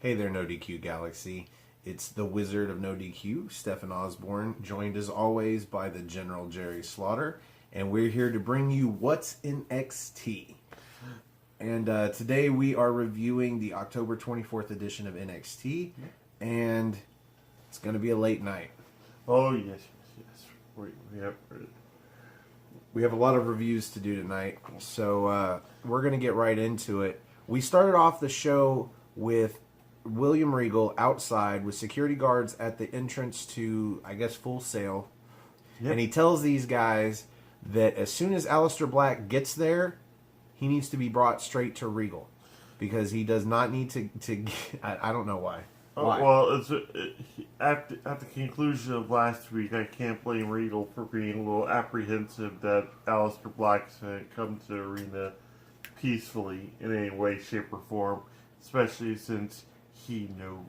Hey there, No DQ Galaxy. It's the Wizard of No DQ, Stephen Osborne, joined as always by the General Jerry Slaughter, and we're here to bring you What's in NXT. And today we are reviewing the October 24th edition of NXT, and it's going to be a late night. Oh, yes. We have a lot of reviews to do tonight, so we're going to get right into it. We started off the show with William Regal outside with security guards at the entrance to, I guess, Full Sail. Yep. And he tells these guys that as soon as Aliester Black gets there, he needs to be brought straight to Regal. Because he does not need to I don't know why. Why? Well, at the conclusion of last week, I can't blame Regal for being a little apprehensive that Aliester Black's going to come to the arena peacefully in any way, shape, or form, especially since he knows.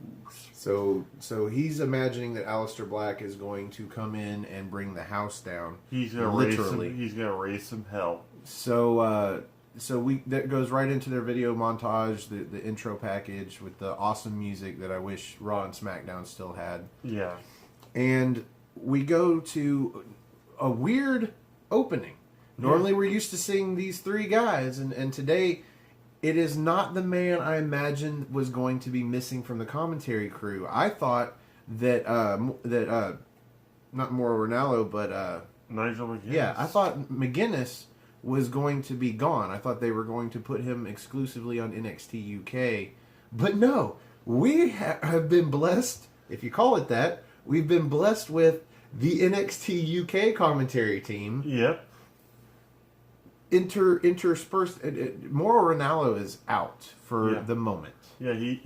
So he's imagining that Aliester Black is going to come in and bring the house down. He's going to raise some hell. So that goes right into their video montage, the intro package with the awesome music that I wish Raw and SmackDown still had. Yeah. And we go to a weird opening. Normally we're used to seeing these three guys, and today it is not the man I imagined was going to be missing from the commentary crew. I thought that not Mauro Ranallo, but Nigel McGuinness. Yeah, I thought McGuinness was going to be gone. I thought they were going to put him exclusively on NXT UK. But no, we have been blessed, if you call it that, we've been blessed with the NXT UK commentary team. Yep. Interspersed. Mauro Ranallo is out for the moment. Yeah, he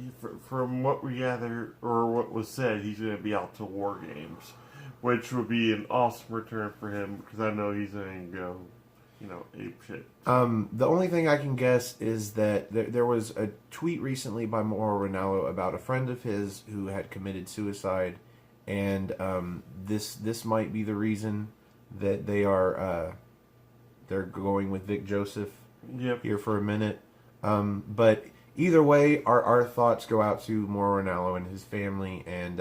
from what we gather, or what was said, he's going to be out to War Games, which would be an awesome return for him, because I know he's going to go, ape shit. The only thing I can guess is that there was a tweet recently by Mauro Ranallo about a friend of his who had committed suicide, and this might be the reason that they're going with Vic Joseph here for a minute. But either way, our thoughts go out to Mauro Ranallo and his family, and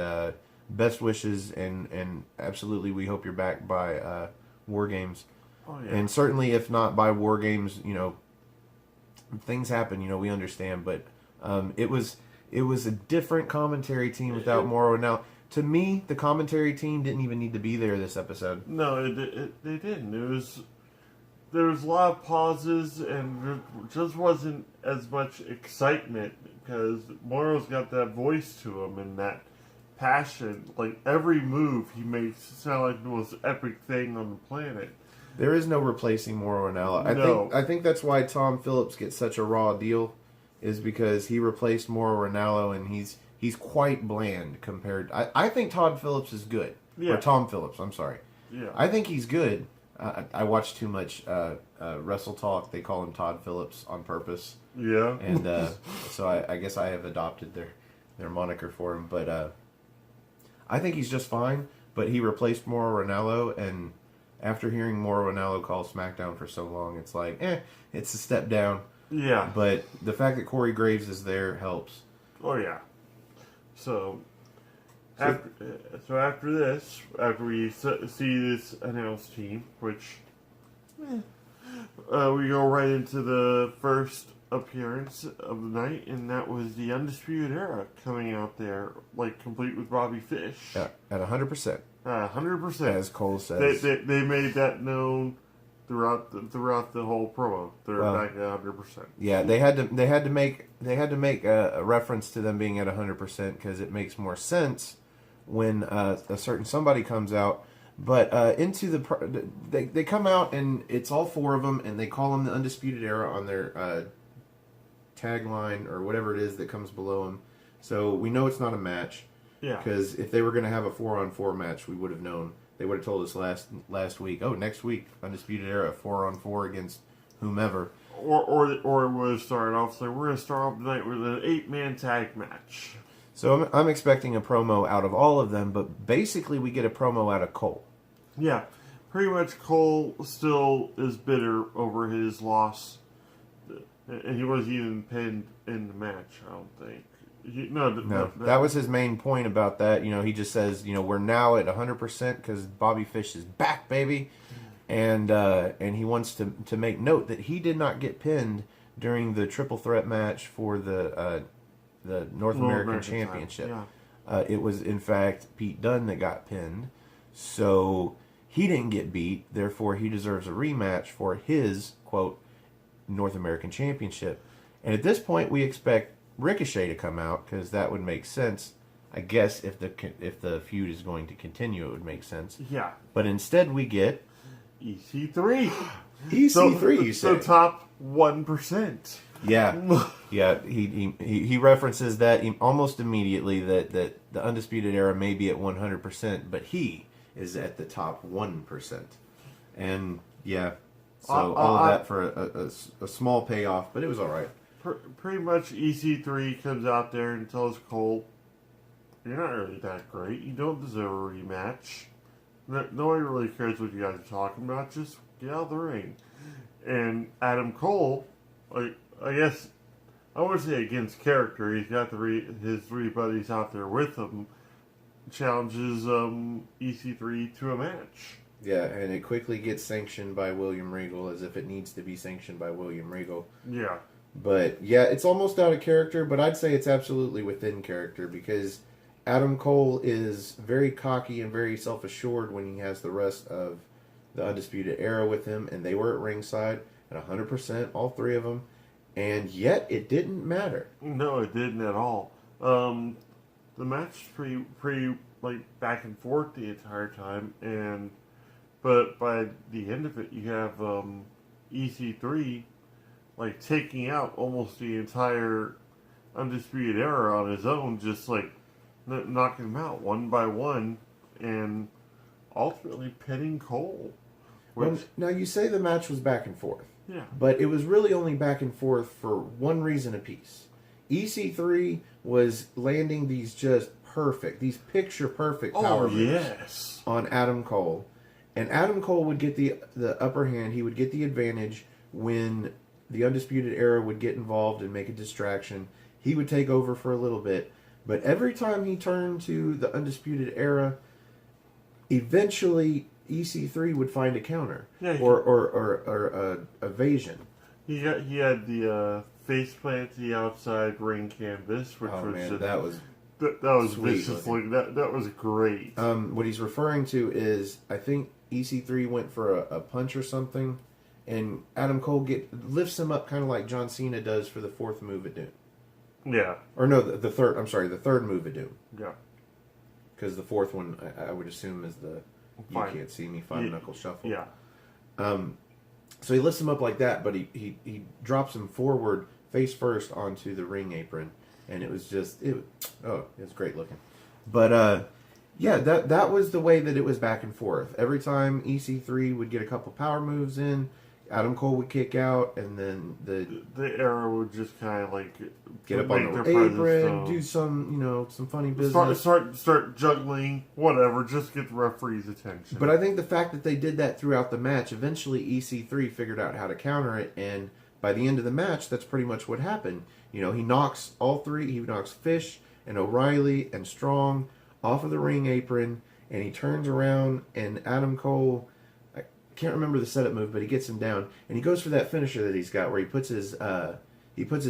best wishes, and absolutely we hope you're back by War Games. Oh, yeah. And certainly, if not by War Games, things happen. We understand. But it was a different commentary team without Mauro. Now, to me, the commentary team didn't even need to be there this episode. No, they didn't. There was a lot of pauses, and there just wasn't as much excitement because Mauro's got that voice to him and that passion. Like every move he makes sound like the most epic thing on the planet. There is no replacing Mauro Ranallo. I think that's why Tom Phillips gets such a raw deal, is because he replaced Mauro Ranallo, and he's quite bland compared. I think Todd Phillips is good. Yeah. Or Tom Phillips, I'm sorry. Yeah. I think he's good. I watch too much Wrestle Talk. They call him Todd Phillips on purpose. Yeah. And so I guess I have adopted their moniker for him. But I think he's just fine. But he replaced Mauro Ranallo, and after hearing Mauro Ranallo call SmackDown for so long, it's like, it's a step down. Yeah. But the fact that Corey Graves is there helps. Oh, yeah. So after this, after we see this announced team, which we go right into the first appearance of the night, and that was the Undisputed Era coming out there, complete with Bobby Fish. Yeah, at 100%. 100%. As Cole says. They made that known throughout the whole promo. They're back at 100%. Yeah, they had to make a reference to them being at 100% because it makes more sense when a certain somebody comes out. But they come out, and it's all four of them, and they call them the Undisputed Era on their tagline or whatever it is that comes below them. So we know it's not a match. Yeah. Because if they were going to have a 4-on-4 match, we would have known. They would have told us last week. Oh, next week, Undisputed Era 4-on-4 against whomever. Or it would have started off. So we're going to start off tonight with an 8-man tag match. So I'm expecting a promo out of all of them, but basically we get a promo out of Cole. Yeah, pretty much Cole still is bitter over his loss, and he wasn't even pinned in the match, I don't think. No, that was his main point about that. He just says, we're now at 100% because Bobby Fish is back, baby, and he wants to make note that he did not get pinned during the triple threat match for the North American Championship. Yeah. It was in fact Pete Dunne that got pinned, so he didn't get beat. Therefore, he deserves a rematch for his quote North American Championship. And at this point, we expect Ricochet to come out because that would make sense. I guess if the feud is going to continue, it would make sense. Yeah. But instead, we get EC3. EC3. You say the top 1%. Yeah, yeah. He references that almost immediately that the Undisputed Era may be at 100%, but he is at the top 1%. And yeah, so all of that for a small payoff, but it was all right. Pretty much EC3 comes out there and tells Cole, you're not really that great. You don't deserve a rematch. Nobody really cares what you guys are talking about. Just get out of the ring. And Adam Cole, I guess, I wouldn't say against character. He's got his three buddies out there with him. Challenges EC3 to a match. Yeah, and it quickly gets sanctioned by William Regal as if it needs to be sanctioned by William Regal. Yeah. But yeah, it's almost out of character, but I'd say it's absolutely within character because Adam Cole is very cocky and very self-assured when he has the rest of the Undisputed Era with him, and they were at ringside at 100%, all three of them, and yet it didn't matter. No, it didn't at all. The match was pretty like back and forth the entire time, but by the end of it, you have EC3 like taking out almost the entire Undisputed Era on his own, just like knocking them out one by one, and ultimately pinning Cole. Well, now you say the match was back and forth. Yeah. But it was really only back and forth for one reason apiece. EC3 was landing these just perfect, these picture-perfect power moves on Adam Cole. And Adam Cole would get the upper hand. He would get the advantage when the Undisputed Era would get involved and make a distraction. He would take over for a little bit. But every time he turned to the Undisputed Era, eventually EC3 would find a counter or evasion. He had the face plant to the outside ring canvas, which that was vicious. That was great. What he's referring to is, I think EC3 went for a punch or something, and Adam Cole lifts him up kind of like John Cena does for the fourth move at Doom. Yeah. Or no, the third. I'm sorry, the third move at Doom. Yeah. Because the fourth one, I would assume, is the You Can't See Me Five Knuckle Shuffle. Yeah. So he lifts him up like that, but he drops him forward, face first, onto the ring apron, and it was great looking. But yeah, that was the way that it was back and forth. Every time EC3 would get a couple power moves in, Adam Cole would kick out, and then the Era would just kind of like get up on the apron, do some funny business, start juggling, whatever, just get the referee's attention. But I think the fact that they did that throughout the match, eventually EC3 figured out how to counter it, and by the end of the match, that's pretty much what happened. He knocks all three. He knocks Fish and O'Reilly and Strong off of the ring apron, and he turns around, and Adam Cole, I can't remember the setup move, but he gets him down, and he goes for that finisher that he's got, where he puts his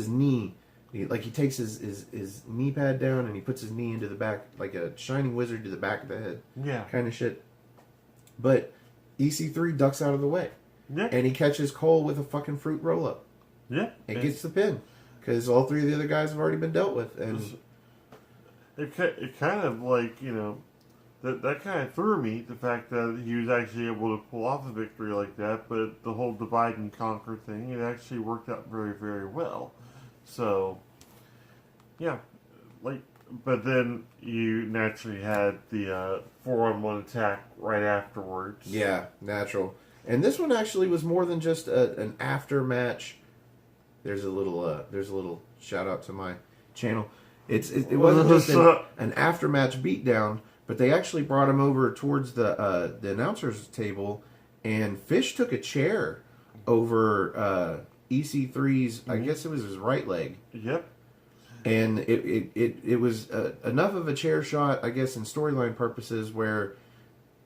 knee, he takes his knee pad down, and he puts his knee into the back, like a shining wizard to the back of the head, kind of shit. But EC3 ducks out of the way, and he catches Cole with a fucking fruit roll up, and gets the pin, because all three of the other guys have already been dealt with, and it kind of like that kind of threw me, the fact that he was actually able to pull off a victory like that, but the whole divide and conquer thing, it actually worked out very, very well. So, yeah, but then you naturally had the 4-on-1 attack right afterwards. Yeah, natural. And this one actually was more than just an after match. There's a little shout out to my channel. It wasn't just an after match beatdown, but they actually brought him over towards the announcer's table, and Fish took a chair over EC3's, I guess it was his right leg. Yep. And it was enough of a chair shot, I guess, in storyline purposes, where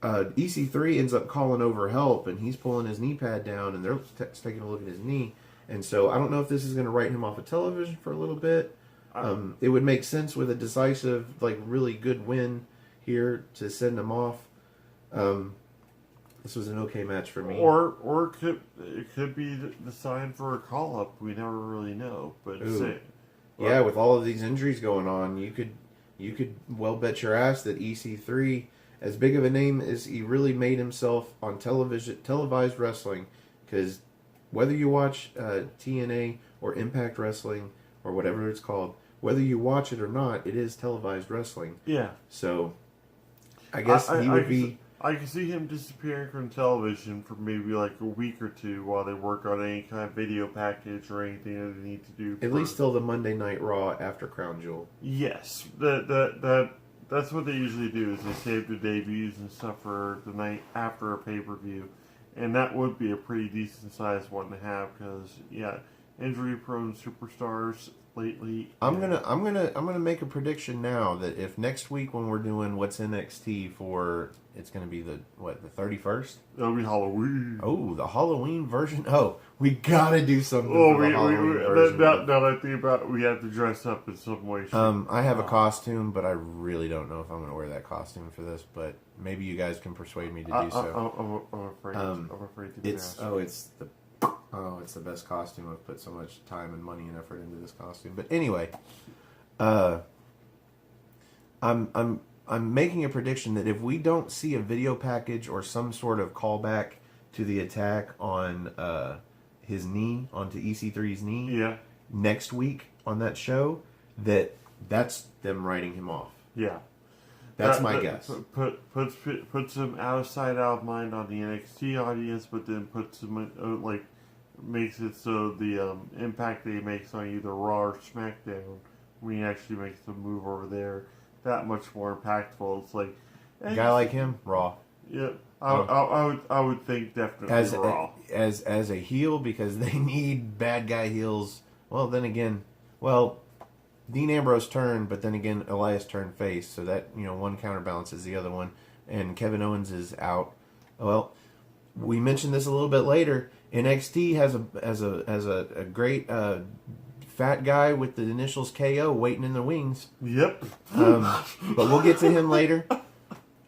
EC3 ends up calling over help, and he's pulling his knee pad down, and they're taking a look at his knee. And so I don't know if this is going to write him off of television for a little bit. It would make sense with a decisive, like, really good win here to send him off. This was an okay match for me. Or it could be the sign for a call up. We never really know. But yeah, with all of these injuries going on, you could well bet your ass that EC3, as big of a name as he really made himself on televised wrestling, because whether you watch TNA or Impact Wrestling or whatever it's called, whether you watch it or not, it is televised wrestling. Yeah. So I guess he would be. I can see him disappearing from television for maybe like a week or two while they work on any kind of video package or anything that they need to do. At least till the Monday Night Raw after Crown Jewel. Yes, that's what they usually do. Is they save their debuts and stuff for the night after a pay-per-view, and that would be a pretty decent sized one to have because injury-prone superstars lately. I'm gonna make a prediction now that if next week when we're doing what's NXT for, it's gonna be the 31st. It'll be Halloween. Oh, the Halloween version. Oh, we gotta do something. For the Halloween version. Now that I think about it, we have to dress up in some way. I have a costume, but I really don't know if I'm gonna wear that costume for this. But maybe you guys can persuade me to do so. I'm afraid. I'm afraid to do that. It's the best costume. I've put so much time and money and effort into this costume. But anyway, I'm making a prediction that if we don't see a video package or some sort of callback to the attack on his knee, onto EC3's knee, next week on that show, that's them writing him off. Yeah. That's my guess. Puts him out of sight, out of mind on the NXT audience, but then puts him makes it so the impact that he makes on either Raw or SmackDown when he actually makes the move over there that much more impactful. It's like a guy like him, Raw. Yeah, I would think definitely Raw as a heel, because they need bad guy heels. Well, then again, Dean Ambrose turned, but then again, Elias turned face, so that one counterbalances the other one, and Kevin Owens is out. Well, we mentioned this a little bit later. NXT has a great fat guy with the initials KO waiting in the wings. Yep. But we'll get to him later.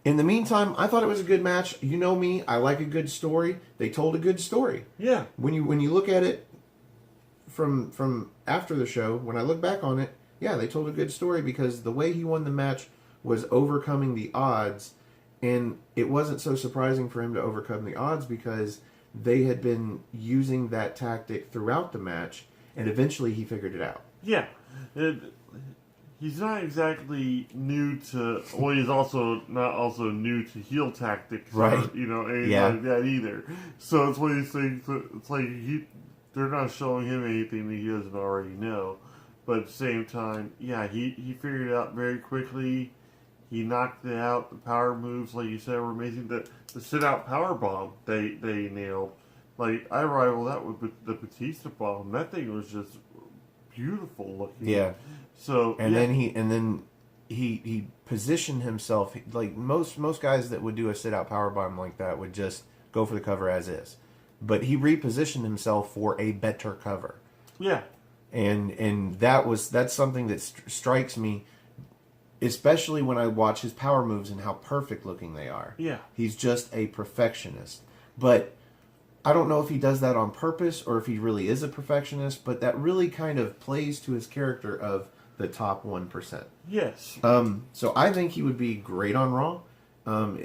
In the meantime, I thought it was a good match. You know me, I like a good story. They told a good story. Yeah. When you look at it from after the show, when I look back on it, yeah, they told a good story because the way he won the match was overcoming the odds, and it wasn't so surprising for him to overcome the odds because they had been using that tactic throughout the match, and eventually he figured it out. Yeah. He's not exactly new to... Well, he's also not new to heel tactics. Right. Or, anything like that either. So it's one of these things... It's like they're not showing him anything that he doesn't already know. But at the same time, he figured it out very quickly. He knocked it out. The power moves, like you said, were amazing. The sit-out power bomb they nailed. Like, I rival that with the Batista bomb. That thing was just beautiful looking. Yeah. So then he positioned himself like most guys that would do a sit-out power bomb like that would just go for the cover as is. But he repositioned himself for a better cover. Yeah. And that's something that strikes me, especially when I watch his power moves and how perfect looking they are. Yeah. He's just a perfectionist. But I don't know if he does that on purpose or if he really is a perfectionist, but that really kind of plays to his character of the top 1%. Yes. So I think he would be great on Raw.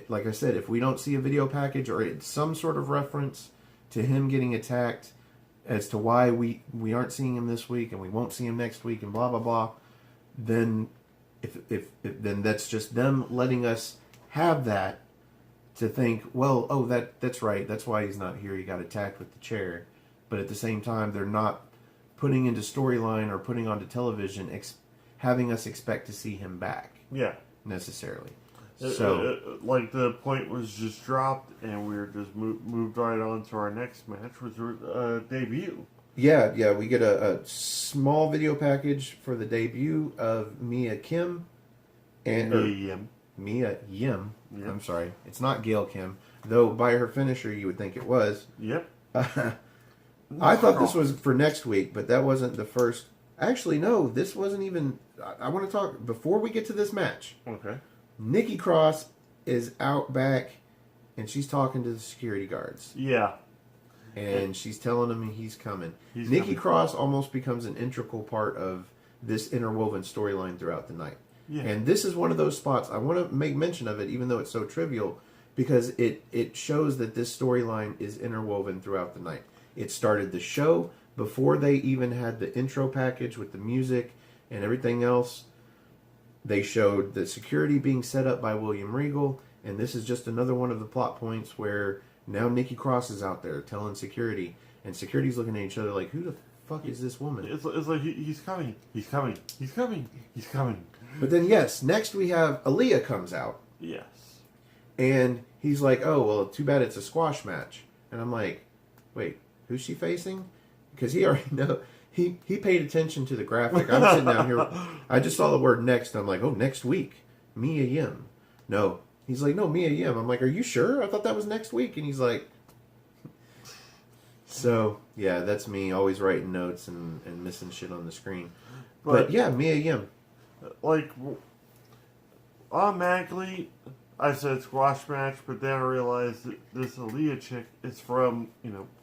Like I said, if we don't see a video package or some sort of reference to him getting attacked as to why we aren't seeing him this week and we won't see him next week and blah blah blah, then if then that's just them letting us have that to think, well, that's right, that's why he's not here, he got attacked with the chair. But at the same time, they're not putting into storyline or putting onto television having us expect to see him back. Yeah. Necessarily. So, like the point was just dropped, and we were just moved right on to our next match, which was debut. Yeah, we get a small video package for the debut of Mia Kim and Mia Yim. Yep. I'm sorry, it's not Gail Kim, though by her finisher you would think it was. Yep. I thought this was for next week, but that wasn't the first. Actually, no, this wasn't even. I want to talk before we get to this match. Okay. Nikki Cross is out back, and she's talking to the security guards. Yeah. And she's telling him he's coming. He's Nikki coming. Cross almost becomes an integral part of this interwoven storyline throughout the night. Yeah. And this is one of those spots, I want to make mention of it, even though it's so trivial, because it shows that this storyline is interwoven throughout the night. It started the show before they even had the intro package with the music and everything else. They showed the security being set up by William Regal, and this is just another one of the plot points where now Nikki Cross is out there telling security, and security's looking at each other like, who the fuck is this woman? It's like he's coming. He's coming. He's coming. He's coming. But then, yes, next we have Aaliyah comes out, Yes. and he's like, oh, well, too bad it's a squash match. And I'm like, wait, who's she facing? Because he already know. He paid attention to the graphic. I'm sitting down here. I just saw the word next. I'm like, oh, next week. Mia Yim. No. He's like, no, Mia Yim. I'm like, are you sure? I thought that was next week. And he's like... So, yeah, that's me always writing notes and missing shit on the screen. But yeah, Mia Yim. Like, automatically, I said squash match, but then I realized that this Aaliyah chick is from,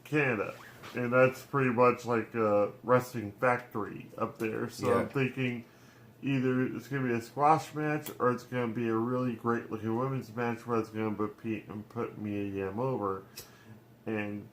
Canada. And that's pretty much like a wrestling factory up there. So Yeah. I'm thinking either it's going to be a squash match or it's going to be a really great looking women's match where it's going to put Mia Yim over. And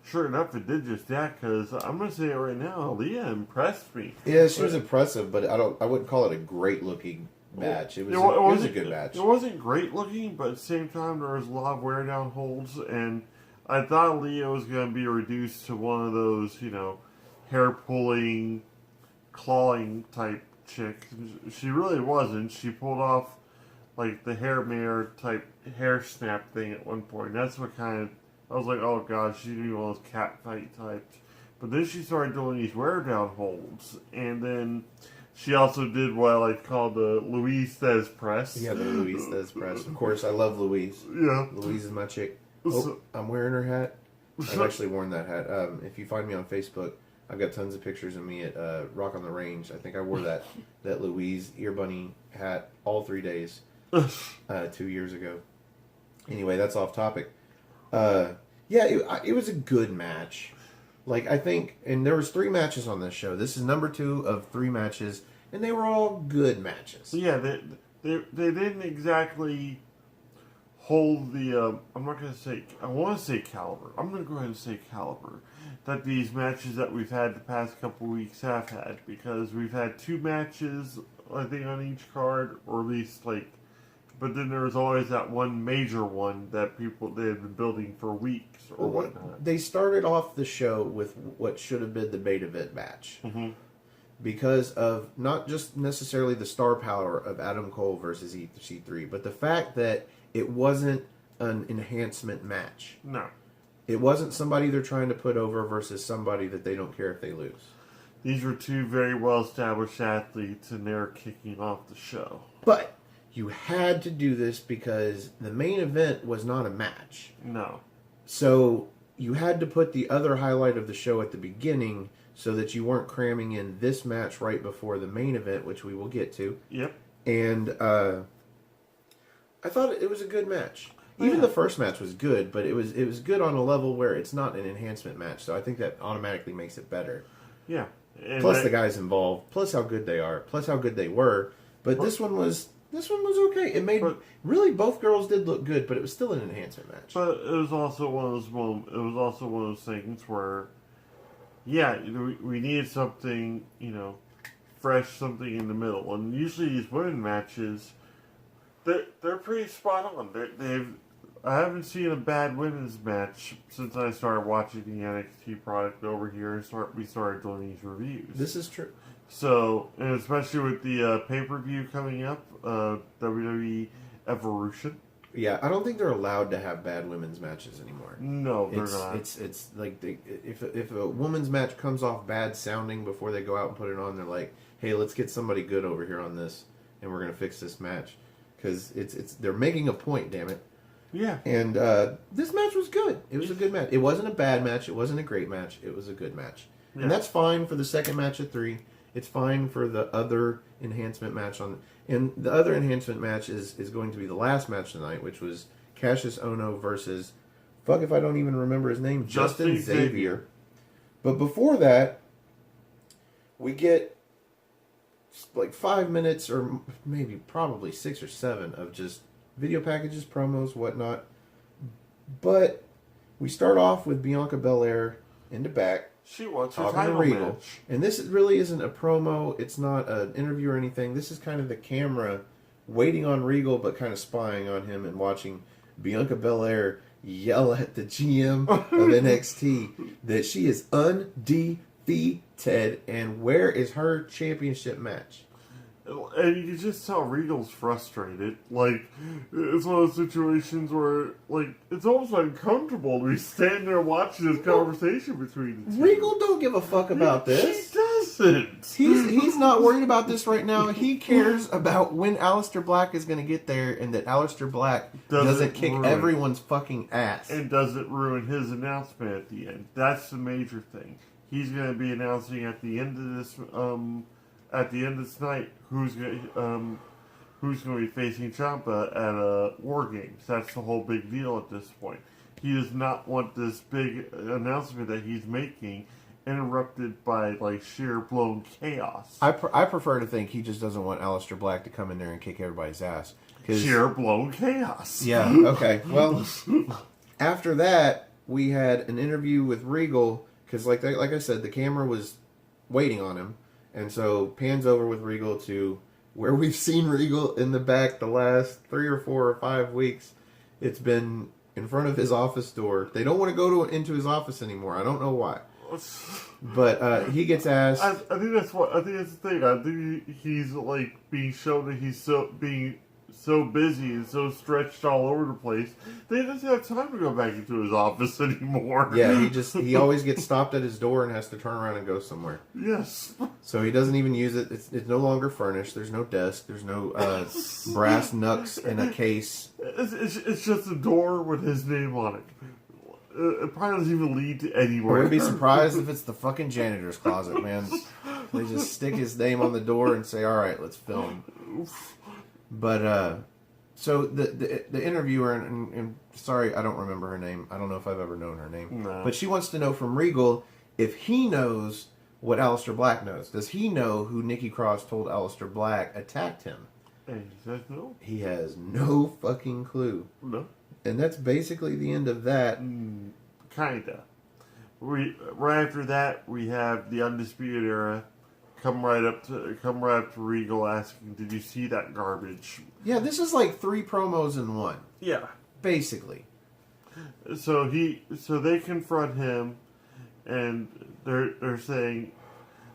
sure enough, it did just that, because I'm going to say it right now, Aaliyah impressed me. Yeah, she was impressive, but I wouldn't call it a great looking match. It was a good match. It wasn't great looking, but at the same time, there was a lot of wear down holds, and I thought Aaliyah was going to be reduced to one of those, hair pulling, clawing type chicks. She really wasn't. She pulled off like the hair mare type hair snap thing at one point. That's what kind of, I was like, oh god, she's doing one of those cat fight types. But then she started doing these wear down holds, and then she also did what I like to call the Louise Says press. Yeah, the Louise Says press. Of course, I love Louise. Yeah. Louise is my chick. Oh, I'm wearing her hat. I've actually worn that hat. If you find me on Facebook, I've got tons of pictures of me at Rock on the Range. I think I wore that Louise ear bunny hat all 3 days 2 years ago. Anyway, that's off topic. Yeah, it was a good match. Like, I think, and there was 3 matches on this show. This is number 2 of 3 matches, and they were all good matches. Yeah, they didn't exactly hold the, I'm not going to say, I want to say caliber. I'm going to go ahead and say caliber that these matches that we've had the past couple weeks have had, because we've had 2 matches, I think, on each card, or at least, like, but then there's always that one major one that they had been building for weeks or whatnot. They started off the show with what should have been the main event match. Mm-hmm. Because of not just necessarily the star power of Adam Cole versus EC3, but the fact that it wasn't an enhancement match. No. It wasn't somebody they're trying to put over versus somebody that they don't care if they lose. These were 2 very well-established athletes, and they're kicking off the show. But you had to do this because the main event was not a match. No. So you had to put the other highlight of the show at the beginning so that you weren't cramming in this match right before the main event, which we will get to. Yep. And I thought it was a good match. Even the first match was good, but it was good on a level where it's not an enhancement match. So I think that automatically makes it better. Yeah. And Plus the guys involved, plus how good they are, plus how good they were. But this one was okay. It made really both girls did look good, but it was still an enhancement match. But it was also one of those moments. It was also one of those things where, yeah, we needed something, fresh, something in the middle. And usually these women matches, they're pretty spot on. I haven't seen a bad women's match since I started watching the NXT product over here and we started doing these reviews. This is true. So, and especially with the pay-per-view coming up, WWE Evolution. Yeah, I don't think they're allowed to have bad women's matches anymore. No, they're not. It's like if a women's match comes off bad sounding before they go out and put it on, they're like, hey, let's get somebody good over here on this, and we're gonna fix this match, because they're making a point, damn it. Yeah. And this match was good. It was a good match. It wasn't a bad match. It wasn't a great match. It was a good match. Yeah. And that's fine for the second match of 3. It's fine for the other enhancement match on. And the other enhancement match is going to be the last match tonight, which was Cassius Ohno versus, fuck if I don't even remember his name, Justin Xavier. But before that, we get like 5 minutes, or maybe probably 6 or 7 of just video packages, promos, whatnot. But we start off with Bianca Belair in the back. She wants her title match. And this really isn't a promo. It's not an interview or anything. This is kind of the camera waiting on Regal, but kind of spying on him and watching Bianca Belair yell at the GM of NXT that she is undefeated. And where is her championship match? And you can just tell Regal's frustrated. Like, it's one of those situations where, like, it's almost uncomfortable to be standing there watching this conversation between the two. Regal don't give a fuck about this. He doesn't. He's not worried about this right now. He cares about when Aliester Black is going to get there, and that Aliester Black doesn't kick everyone's fucking ass. And doesn't ruin his announcement at the end. That's the major thing. He's going to be announcing at the end of this, night, who's going to be facing Ciampa at War Games. That's the whole big deal at this point. He does not want this big announcement that he's making interrupted by like sheer blown chaos. I prefer to think he just doesn't want Aliester Black to come in there and kick everybody's ass. Sheer blown chaos. Yeah. Okay. Well, after that, we had an interview with Regal because, like I said, the camera was waiting on him. And so, pans over with Regal to where we've seen Regal in the back the last 3 or 4 or 5 weeks. It's been in front of his office door. They don't want to go into his office anymore. I don't know why. But he gets asked. I think that's the thing. I think he's like being shown that he's so busy and so stretched all over the place. They doesn't have time to go back into his office anymore. Yeah, he always gets stopped at his door and has to turn around and go somewhere. Yes. So he doesn't even use it. It's no longer furnished. There's no desk. There's no brass knucks in a case. It's just a door with his name on it. It probably doesn't even lead to anywhere. I wouldn't be surprised if it's the fucking janitor's closet, man. They just stick his name on the door and say, "All right, let's film." But so the interviewer and sorry, I don't remember her name. I don't know if I've ever known her name. No. But she wants to know from Regal if he knows what Aliester Black knows. Does he know who Nikki Cross told Aliester Black attacked him? And he says no. He has no fucking clue. No. And that's basically the end of that. Kinda. Right after that, we have the Undisputed Era come right up to Regal asking, "Did you see that garbage?" Yeah, this is like 3 promos in one. Yeah, basically. So they confront him, and they're saying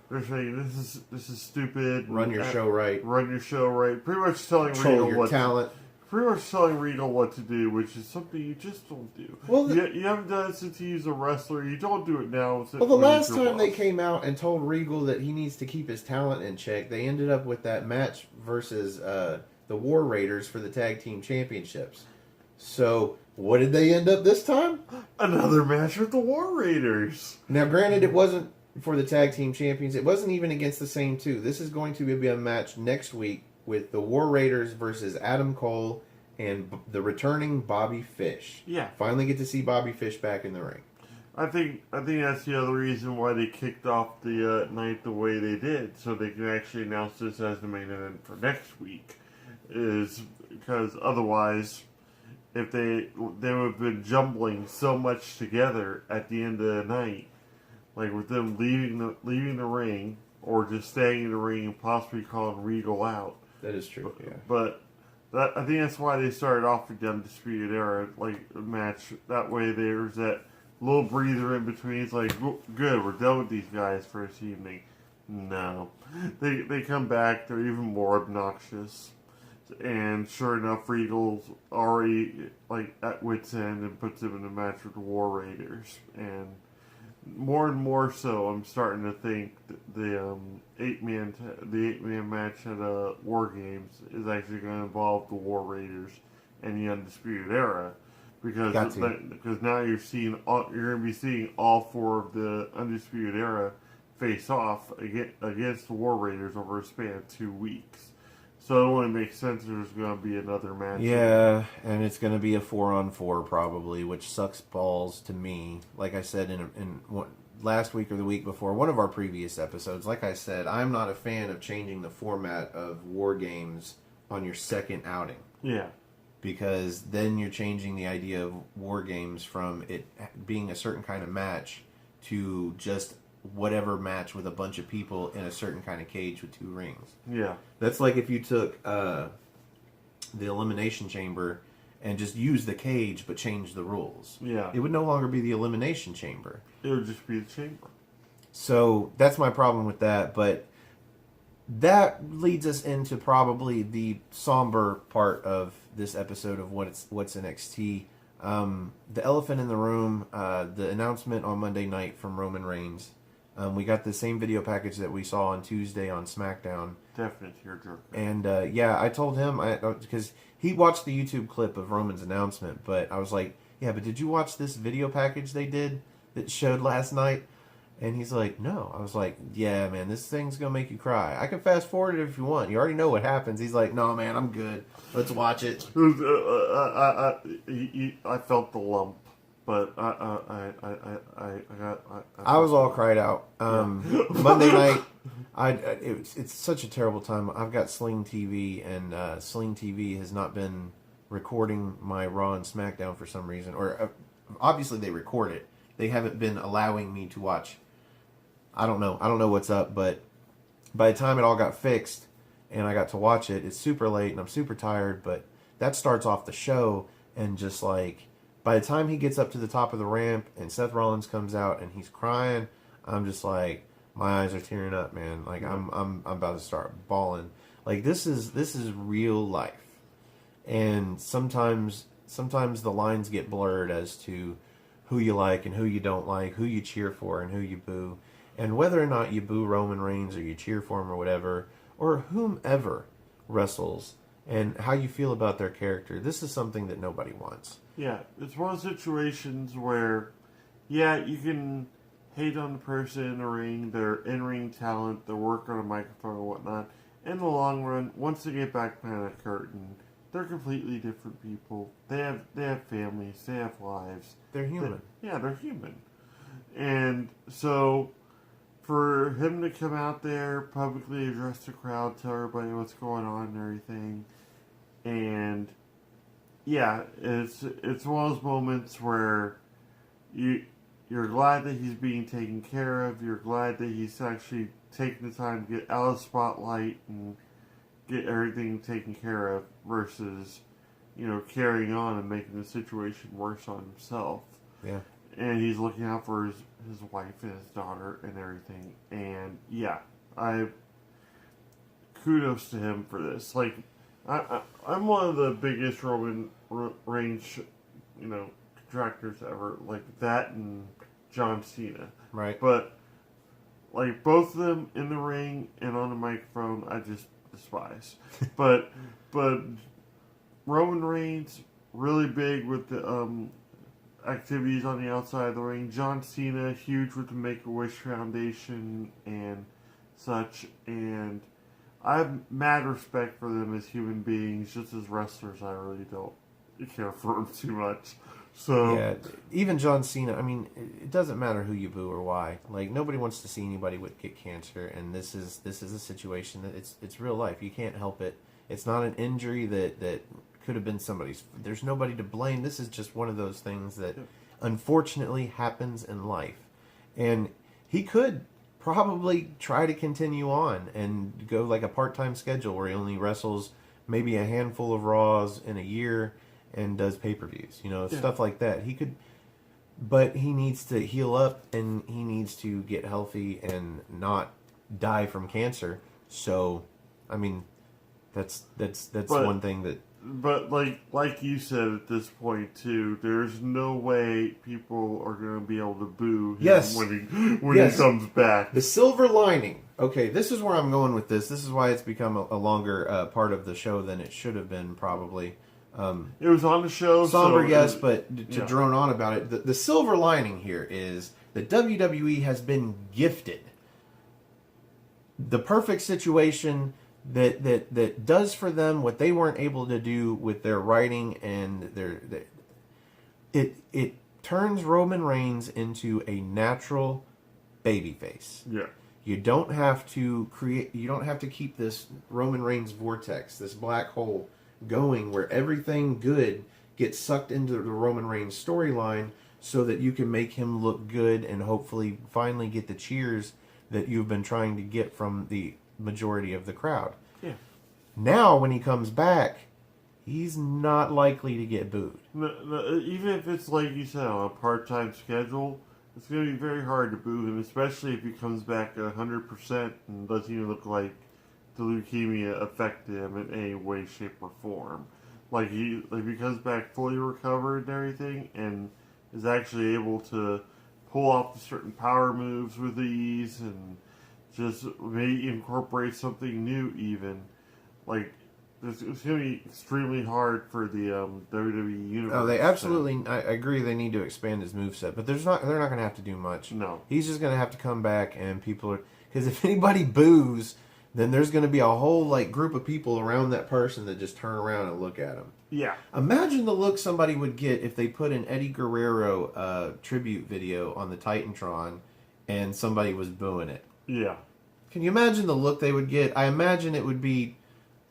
this is stupid. Run your show right. Run your show right. Pretty much telling Control Regal your talent. Pretty much telling Regal what to do, which is something you just don't do. Well, you haven't done it since he's a wrestler. You don't do it now. Well, the last time they came out and told Regal that he needs to keep his talent in check, they ended up with that match versus the War Raiders for the Tag Team Championships. So, what did they end up this time? Another match with the War Raiders. Now, granted, it wasn't for the Tag Team Champions. It wasn't even against the same 2. This is going to be a match next week with the War Raiders versus Adam Cole and the returning Bobby Fish. Yeah. Finally get to see Bobby Fish back in the ring. I think that's the other reason why they kicked off the night the way they did, so they can actually announce this as the main event for next week. Is because otherwise, if they would have been jumbling so much together at the end of the night, like with them leaving the ring or just staying in the ring and possibly calling Regal out. That is true, yeah. But I think that's why they started off with the Undisputed Era match. That way there's that little breather in between. It's like, good, we're done with these guys for this evening. No. They come back, they're even more obnoxious. And sure enough, Regal's already like at wit's end and puts him in a match with the War Raiders. And more so, I'm starting to think that the eight man match at War Games is actually going to involve the War Raiders and the Undisputed Era, because now you're going to be seeing all four of the Undisputed Era face off against the War Raiders over a span of 2 weeks. So it only makes sense there's going to be another match. Yeah, and it's going to be a 4-on-4 probably, which sucks balls to me. Like I said in last week or the week before, one of our previous episodes, like I said, I'm not a fan of changing the format of War Games on your second outing. Yeah. Because then you're changing the idea of War Games from it being a certain kind of match to just whatever match with a bunch of people in a certain kind of cage with 2 rings. Yeah. That's like if you took the Elimination Chamber and just used the cage but changed the rules. Yeah. It would no longer be the Elimination Chamber. It would just be the chamber. So that's my problem with that, but that leads us into probably the somber part of this episode of what's NXT. The elephant in the room, the announcement on Monday night from Roman Reigns. We got the same video package that we saw on Tuesday on SmackDown. Definite tearjerker. And I told him, because he watched the YouTube clip of Roman's announcement, but I was like, yeah, but did you watch this video package they did that showed last night? And he's like, no. I was like, yeah, man, this thing's going to make you cry. I can fast forward it if you want. You already know what happens. He's like, no, man, I'm good. Let's watch it. I felt the lump. But I was all cried out. Monday night, it's such a terrible time. I've got Sling TV, and Sling TV has not been recording my Raw and SmackDown for some reason. Or obviously they record it. They haven't been allowing me to watch. I don't know what's up, but by the time it all got fixed and I got to watch it, it's super late and I'm super tired. But that starts off the show, and just like, by the time he gets up to the top of the ramp and Seth Rollins comes out and he's crying, I'm just like, my eyes are tearing up, man. Like I'm about to start bawling. Like this is real life. And sometimes the lines get blurred as to who you like and who you don't like, who you cheer for and who you boo. And whether or not you boo Roman Reigns or you cheer for him or whatever, or whomever wrestles, and how you feel about their character, this is something that nobody wants. Yeah, it's one of those situations where, yeah, you can hate on the person in the ring, their in-ring talent, their work on a microphone and whatnot. In the long run, once they get back behind the curtain, they're completely different people. They have families, they have lives. They're human. They're human. And so, for him to come out there, publicly address the crowd, tell everybody what's going on and everything, and yeah, it's one of those moments where you're glad that he's being taken care of. You're glad that he's actually taking the time to get out of the spotlight and get everything taken care of, versus, carrying on and making the situation worse on himself. Yeah. And he's looking out for his wife and his daughter and everything. And yeah, kudos to him for this. Like, I'm one of the biggest Roman Reigns, detractors ever. Like that and John Cena. Right. But like both of them in the ring and on the microphone, I just despise. but Roman Reigns really big with the activities on the outside of the ring. John Cena huge with the Make-A-Wish Foundation and such. And I have mad respect for them as human beings. Just as wrestlers, I really don't care for them too much. So yeah, even John Cena. I mean, it doesn't matter who you boo or why. Like, nobody wants to see anybody get cancer, and this is a situation that it's real life. You can't help it. It's not an injury that could have been somebody's. There's nobody to blame. This is just one of those things that unfortunately happens in life, and he could probably try to continue on and go like a part-time schedule where he only wrestles maybe a handful of Raws in a year and does pay-per-views, stuff like that. He could, but he needs to heal up and he needs to get healthy and not die from cancer. So, I mean, That's But one thing that. But like you said at this point too, there's no way people are going to be able to boo him Yes. when Yes. he comes back. The silver lining. Okay, this is where I'm going with this. This is why it's become a longer part of the show than it should have been, probably. It was on the show. Somber, so yes, but to yeah. drone on about it, the silver lining here is that WWE has been gifted the perfect situation that does for them what they weren't able to do with their writing and it turns Roman Reigns into a natural babyface. Yeah. You don't have to keep this Roman Reigns vortex, this black hole going where everything good gets sucked into the Roman Reigns storyline so that you can make him look good and hopefully finally get the cheers that you've been trying to get from the majority of the crowd. Yeah. Now, when he comes back, he's not likely to get booed. No, even if it's like you said on a part-time schedule, it's going to be very hard to boo him, especially if he comes back 100% and doesn't even look like the leukemia affected him in any way, shape, or form. Like he comes back fully recovered and everything, and is actually able to pull off the certain power moves with ease, and just maybe incorporate something new. Even like it's going to be extremely hard for the WWE universe. Oh, they absolutely. I agree. They need to expand his moveset, but they're not going to have to do much. No, he's just going to have to come back, and people are because if anybody boos, then there's going to be a whole group of people around that person that just turn around and look at him. Yeah. Imagine the look somebody would get if they put an Eddie Guerrero tribute video on the Titantron and somebody was booing it. Yeah. Can you imagine the look they would get? I imagine it would be,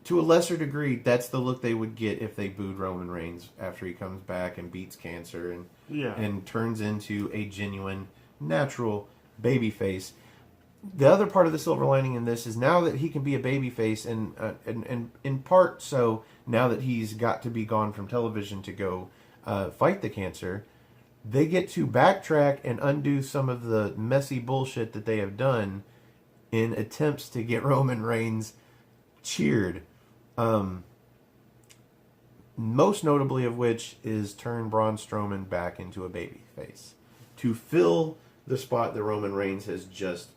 to a lesser degree, that's the look they would get if they booed Roman Reigns after he comes back and beats cancer and turns into a genuine, natural babyface. The other part of the silver lining in this is now that he can be a babyface, and in part so now that he's got to be gone from television to go fight the cancer, they get to backtrack and undo some of the messy bullshit that they have done in attempts to get Roman Reigns cheered. Most notably of which is turn Braun Strowman back into a babyface to fill the spot that Roman Reigns has just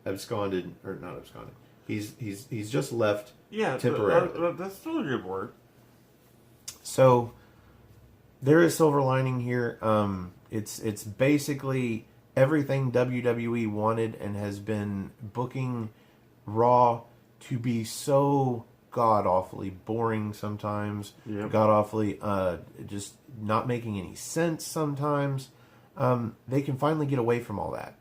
absconded, or not absconded. He's just left temporarily. That's still a good word. So there is silver lining here. It's basically everything WWE wanted and has been booking Raw to be so god awfully boring sometimes, god awfully just not making any sense sometimes. They can finally get away from all that.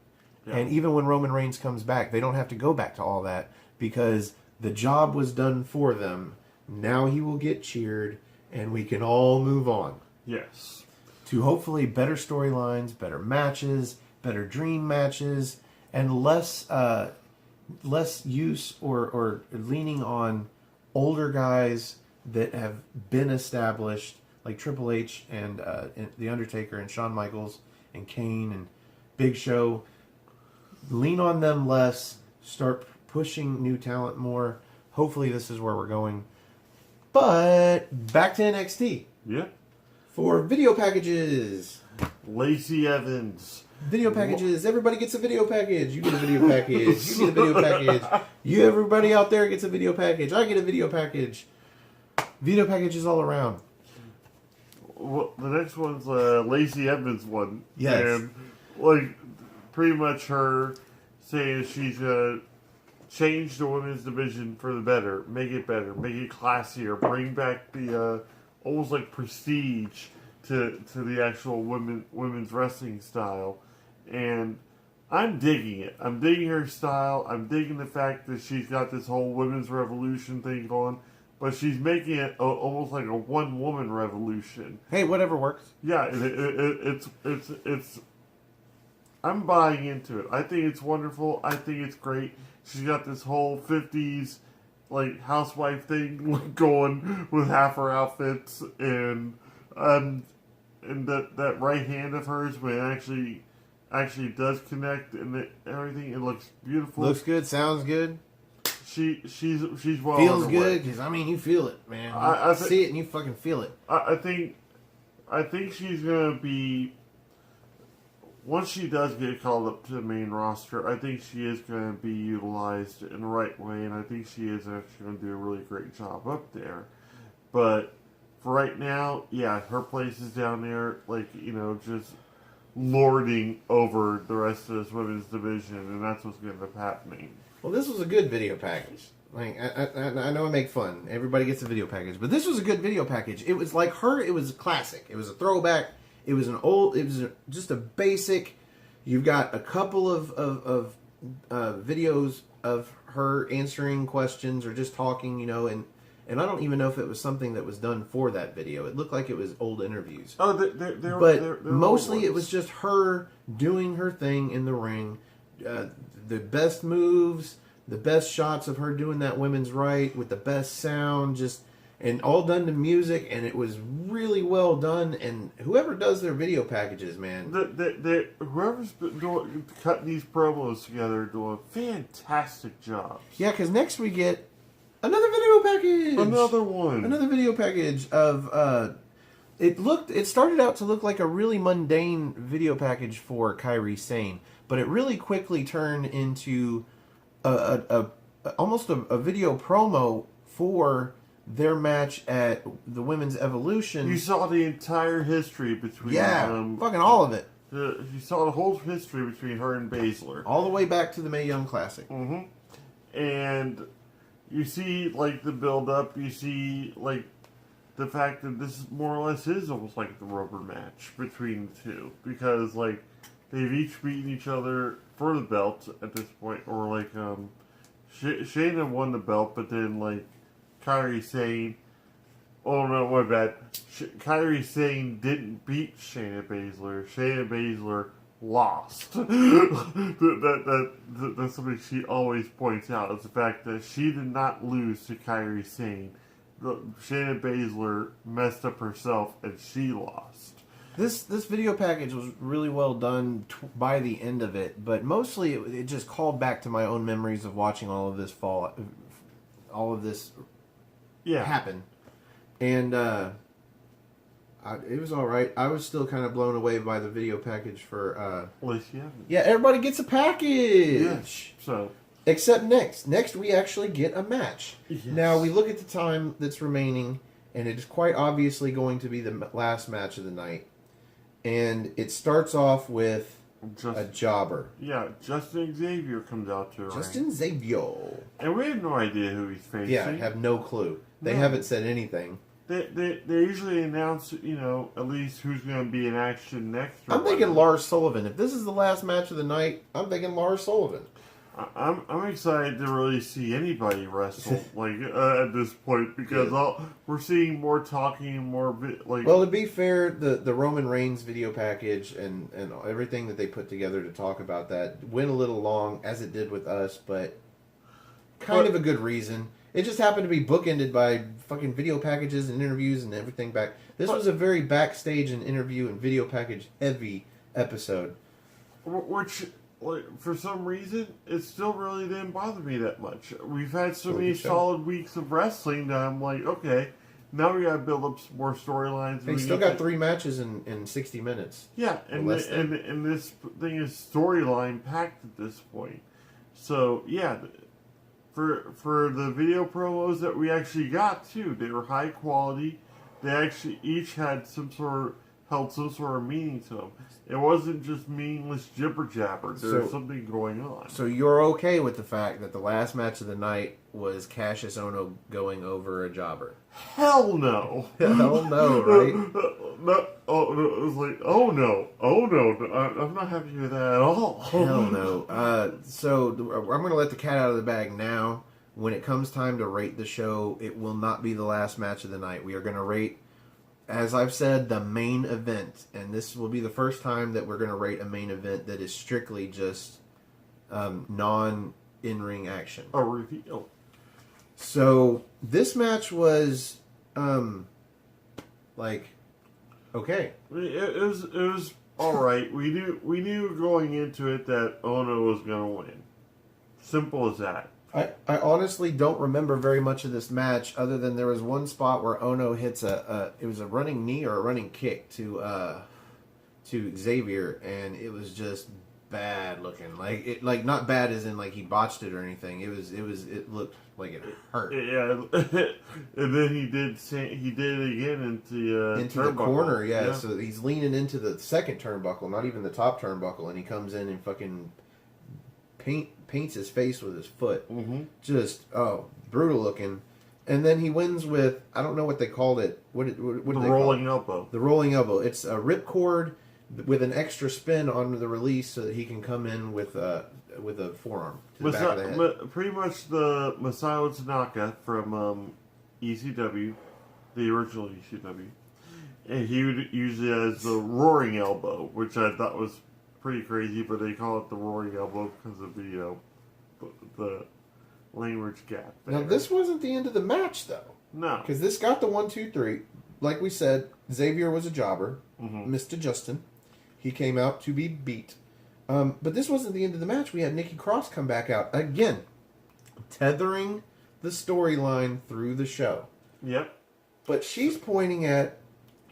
Yeah. And even when Roman Reigns comes back, they don't have to go back to all that because the job was done for them. Now he will get cheered, and we can all move on. Yes. To hopefully better storylines, better matches, better dream matches, and less use or leaning on older guys that have been established, like Triple H and The Undertaker and Shawn Michaels and Kane and Big Show. Lean on them less. Start pushing new talent more. Hopefully this is where we're going. But back to NXT. Yeah. For video packages. Lacey Evans. Video packages. Everybody gets a video package. You get a video package. You get a video package. Everybody out there gets a video package. I get a video package. Video packages all around. Well, the next one's Lacey Evans one. Yes. And pretty much her saying she's change the women's division for the better, make it classier, bring back the almost like prestige to the actual women's wrestling style, and I'm digging it. I'm digging her style. I'm digging the fact that she's got this whole women's revolution thing going, but she's making it almost like a one woman revolution. Hey, whatever works. Yeah, it's. I'm buying into it. I think it's wonderful. I think it's great. She's got this whole 50s housewife thing going with half her outfits, and that right hand of hers when it actually does connect and everything. It looks beautiful. Looks good. Sounds good. she's well Feels underway. good because you feel it, man. I see it and you fucking feel it. I think she's gonna be. Once she does get called up to the main roster, I think she is going to be utilized in the right way, and I think she is actually going to do a really great job up there. But for right now, yeah, her place is down there, just lording over the rest of this women's division, and that's what's going to end up happening. Well, this was a good video package. I know I make fun. Everybody gets a video package, but this was a good video package. It was like her. It was classic. It was a throwback. It was just a basic. You've got a couple of videos of her answering questions or just talking, and I don't even know if it was something that was done for that video. It looked like it was old interviews. Oh, but mostly it was just her doing her thing in the ring. The best moves, the best shots of her doing that women's right with the best sound, and all done to music, and it was really well done. And whoever does their video packages, man, whoever's been cutting these promos together doing a fantastic job. Yeah, because next we get another video package, another video package of. It started out to look like a really mundane video package for Kairi Sane, but it really quickly turned into almost a video promo for their match at the Women's Evolution. You saw the entire history between fucking all of it. You saw the whole history between her and Baszler, all the way back to the Mae Young Classic. Mm-hmm. And you see the build up. You see the fact that this more or less is almost like the rubber match between the two, because they've each beaten each other for the belt at this point, or Shayna won the belt, but then Kairi Sane, oh no, my bad. Kairi Sane didn't beat Shayna Baszler. Shayna Baszler lost. That's something she always points out, is the fact that she did not lose to Kairi Sane. Shayna Baszler messed up herself and she lost. This video package was really well done by the end of it, but mostly it just called back to my own memories of watching all of this happen. And it was all right. I was still kind of blown away by the video package for. Yeah, everybody gets a package. Yes. So. Except next. Next, we actually get a match. Yes. Now, we look at the time that's remaining, and it is quite obviously going to be the last match of the night. And it starts off with a jobber. Yeah, Justin Xavier comes out to the ring. Justin Xavier. And we have no idea who he's facing. Yeah, I have no clue. They haven't said anything. They usually announce, at least who's going to be in action next. I'm thinking Lars Sullivan. If this is the last match of the night, I'm thinking Lars Sullivan. I'm excited to really see anybody wrestle at this point, because we're seeing more talking, more Well, to be fair, the Roman Reigns video package and everything that they put together to talk about that went a little long, as it did with us, but kind of a good reason. It just happened to be bookended by fucking video packages and interviews and everything back. This was a very backstage and interview and video package heavy episode, which. For some reason, it still really didn't bother me that much. We've had so many solid weeks of wrestling that I'm like, okay, now we got to build up some more storylines. They still got 3 matches in 60 minutes. Yeah, and this thing is storyline packed at this point. So, yeah, for the video promos that we actually got, too, they were high quality. They actually each had held some sort of meaning to them. It wasn't just meaningless jibber jabber. There's something going on. So you're okay with the fact that the last match of the night was Cassius Ohno going over a jobber? Hell no. Hell no, right? No, it was like, oh no, I'm not happy with that at all. Hell no. So I'm going to let the cat out of the bag now. When it comes time to rate the show, it will not be the last match of the night. We are going to rate, as I've said, the main event. And this will be the first time that we're going to rate a main event that is strictly just non-in-ring action. A reveal. So, this match was, okay. It was alright. We knew going into it that Ono was going to win. Simple as that. I honestly don't remember very much of this match, other than there was one spot where Ono hits it was a running knee or a running kick to Xavier, and it was just bad looking. Like not bad as in like he botched it or anything. It looked like it hurt. Yeah, and then he did it again Into the corner, yeah. So he's leaning into the second turnbuckle, not even the top turnbuckle, and he comes in and fucking paints his face with his foot. Mm-hmm. Just brutal looking. And then he wins with, I don't know what they called it. What did they call it? Rolling elbow. The rolling elbow. It's a ripcord with an extra spin on the release, so that he can come in with a forearm to the back of the head. Pretty much the Masayo Tanaka from ECW, the original ECW, and he would use it as the roaring elbow, which I thought was pretty crazy, but they call it the roaring elbow because of the language gap there. Now this wasn't the end of the match though. No, because this got the 1, 2, 3. Like we said, Xavier was a jobber. Mr. Justin. He came out to be beat. But this wasn't the end of the match. We had Nikki Cross come back out again, tethering the storyline through the show. Yep. But she's pointing at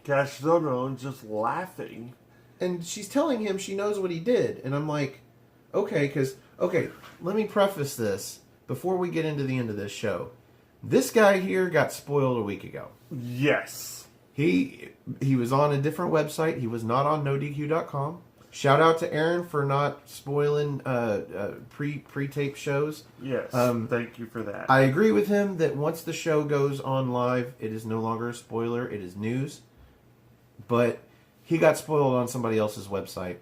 Cassius Ohno and just laughing. And she's telling him she knows what he did. And I'm like, okay, let me preface this before we get into the end of this show. This guy here got spoiled a week ago. Yes. He was on a different website. He was not on NoDQ.com. Shout out to Aaron for not spoiling pre-tape shows. Yes, thank you for that. I agree with him that once the show goes on live, it is no longer a spoiler. It is news. But he got spoiled on somebody else's website.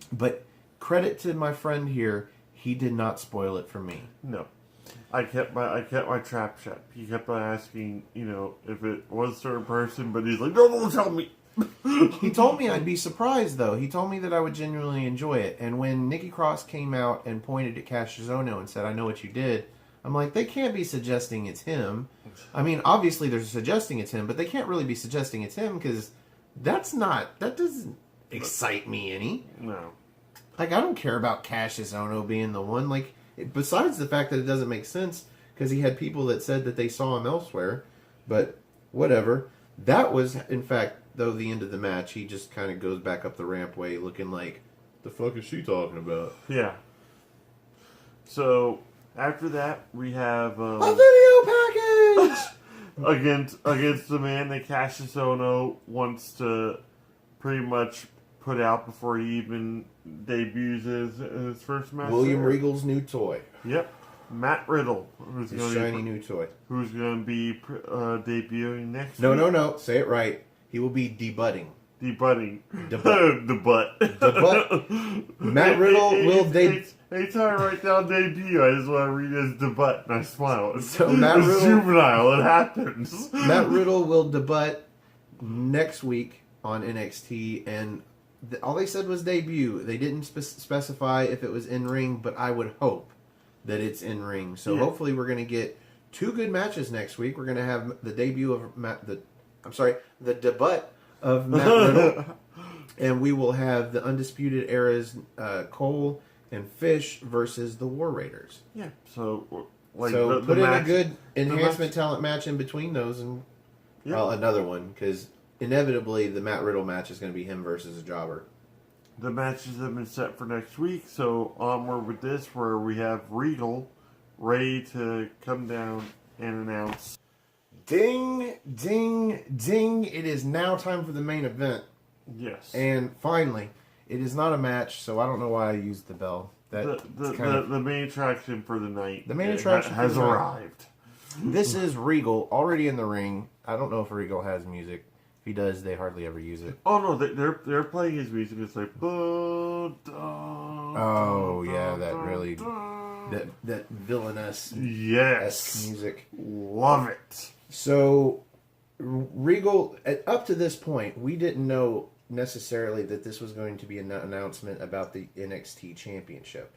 But credit to my friend here, he did not spoil it for me. No. I kept my trap shut. He kept on asking, if it was a certain person, but he's like, no, don't tell me. He told me I'd be surprised, though. He told me that I would genuinely enjoy it. And when Nikki Cross came out and pointed at Cassius Ohno and said, I know what you did, I'm like, they can't be suggesting it's him. I mean, obviously they're suggesting it's him, but they can't really be suggesting it's him because that doesn't excite me any. No. Like, I don't care about Cassius Ohno being the one. Like, besides the fact that it doesn't make sense because he had people that said that they saw him elsewhere, but whatever. That was, in fact, though, the end of the match. He just kind of goes back up the rampway looking like, the fuck is she talking about? Yeah. So, after that, we have a video package! against the man that Cassius Ohno wants to pretty much put out before he even debuts his first match. William Regal's new toy. Yep. Matt Riddle. His shiny new toy. Who's going to be debuting next week. No. Say it right. He will be debuting. Debuting. Debut. Debut. Matt Riddle will debut. Anytime I write down debut, I just want to read it as debut, and I smile. So Matt Riddle, juvenile. It happens. Matt Riddle will debut next week on NXT, and all they said was debut. They didn't specify if it was in ring, but I would hope that it's in ring. So hopefully we're going to get 2 good matches next week. We're going to have the debut of the debut of Matt Riddle, and we will have the Undisputed Era's Cole and Fish versus the War Raiders. Yeah. So put in a good enhancement talent match in between those, and another one, because inevitably the Matt Riddle match is going to be him versus a jobber. The matches have been set for next week, so onward with this, where we have Regal ready to come down and announce. Ding, ding, ding. It is now time for the main event. Yes. And finally, it is not a match, so I don't know why I used the bell. The main attraction for the night. The main attraction has arrived. This is Regal, already in the ring. I don't know if Regal has music. If he does, they hardly ever use it. Oh no, they're playing his music. It's like that villainous music. Love it. So Regal, up to this point, we didn't know necessarily that this was going to be an announcement about the NXT Championship.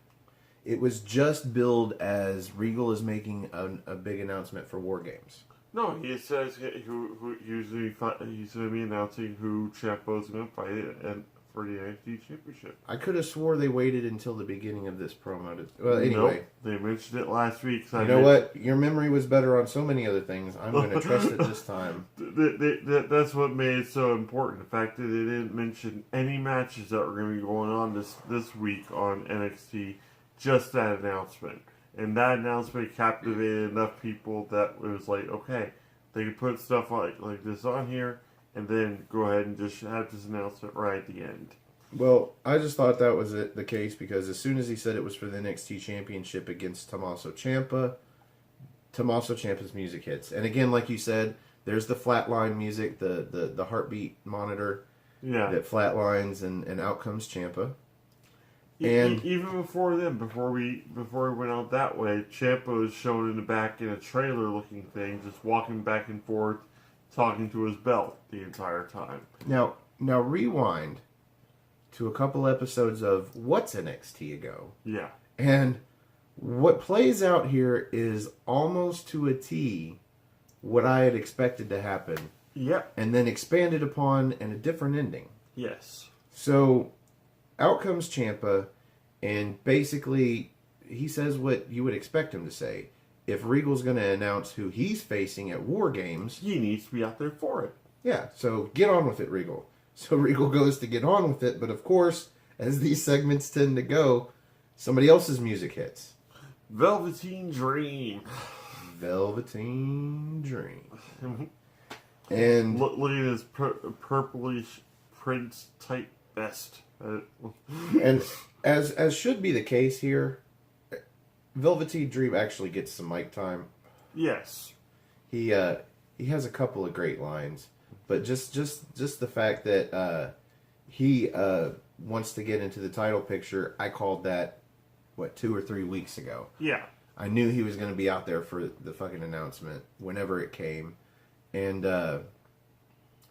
It was just billed as Regal is making a big announcement for War Games. No, he says who usually he's going to be announcing who Ciampa's going to fight and for the NXT Championship. I could have swore they waited until the beginning of this promo. Well, anyway. Nope, they mentioned it last week. So you know what? Your memory was better on so many other things. I'm going to trust it this time. That's what made it so important. The fact that they didn't mention any matches that were going to be going on this week on NXT, just that announcement. And that announcement captivated enough people that it was like, okay, they could put stuff like this on here, and then go ahead and just have this announcement right at the end. Well, I just thought that was the case because as soon as he said it was for the NXT Championship against Tommaso Ciampa, Tommaso Ciampa's music hits. And again, like you said, there's the flatline music, the heartbeat monitor that flatlines, and out comes Ciampa. And even before then, before we went out that way, Ciampa was shown in the back in a trailer-looking thing, just walking back and forth, talking to his belt the entire time. Now rewind to a couple episodes of What's NXT ago. Yeah. And what plays out here is almost to a T what I had expected to happen. Yep. And then expanded upon in a different ending. Yes. So out comes Ciampa, and basically he says what you would expect him to say. If Regal's going to announce who he's facing at War Games, he needs to be out there for it. Yeah, so get on with it, Regal. So Regal goes to get on with it, but of course, as these segments tend to go, somebody else's music hits. Velveteen Dream. Velveteen Dream. And look at his purplish Prince type vest. And as should be the case here, Velveteen Dream actually gets some mic time. Yes. He has a couple of great lines, but just the fact that he wants to get into the title picture, I called that 2 or 3 weeks ago. Yeah. I knew he was going to be out there for the fucking announcement whenever it came, and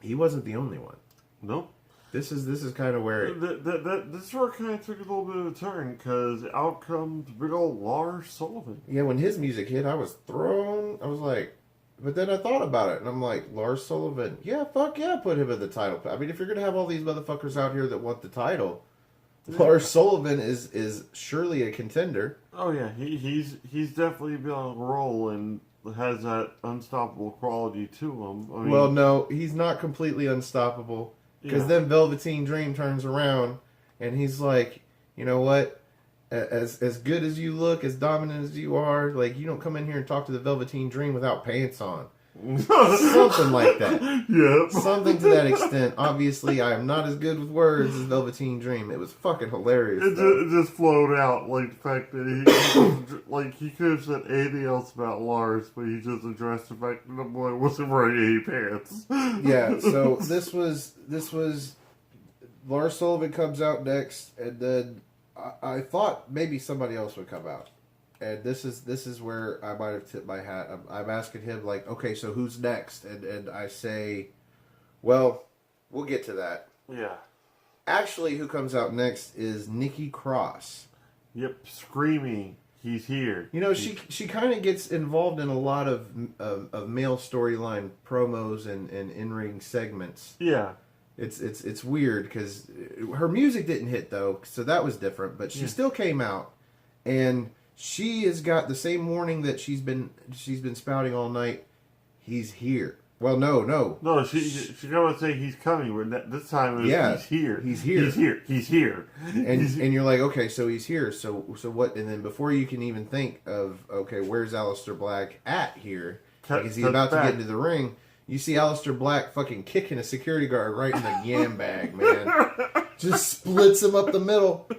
he wasn't the only one. Nope. This is kind of where this where it kind of took a little bit of a turn, because out comes big old Lars Sullivan. Yeah, when his music hit, I was thrown. I was like, but then I thought about it, and I'm like, Lars Sullivan, yeah, fuck yeah, put him in the title. I mean, if you're gonna have all these motherfuckers out here that want the title, Lars Sullivan is surely a contender. Oh yeah, he's definitely been on a roll and has that unstoppable quality to him. I mean, well, no, he's not completely unstoppable. Because then Velveteen Dream turns around and he's like, you know what? As good as you look, as dominant as you are, like, you don't come in here and talk to the Velveteen Dream without pants on. Something like that. Yeah. Something to that extent. Obviously, I am not as good with words as Velveteen Dream. It was fucking hilarious. It just flowed out, like the fact that he could have said anything else about Lars, but he just addressed the fact that the boy wasn't wearing any pants. Yeah. So this was Lars Sullivan comes out next, and then I thought maybe somebody else would come out. And this is where I might have tipped my hat. I'm asking him, like, okay, so who's next? And I say, well, we'll get to that. Yeah. Actually, who comes out next is Nikki Cross. Yep, screaming, he's here. You know, she kind of gets involved in a lot of male storyline promos and in-ring segments. Yeah. It's weird because her music didn't hit, though, so that was different. But she still came out, and she has got the same warning that she's been spouting all night. He's here. Well, no. No, she's gonna say he's coming. But this time it was, he's here. He's here. He's here. He's here. And you're like, okay, so he's here. So what? And then before you can even think of, okay, where's Aliester Black at here? Is he about to get into the ring? You see Aliester Black fucking kicking a security guard right in the yam bag, man. Just splits him up the middle,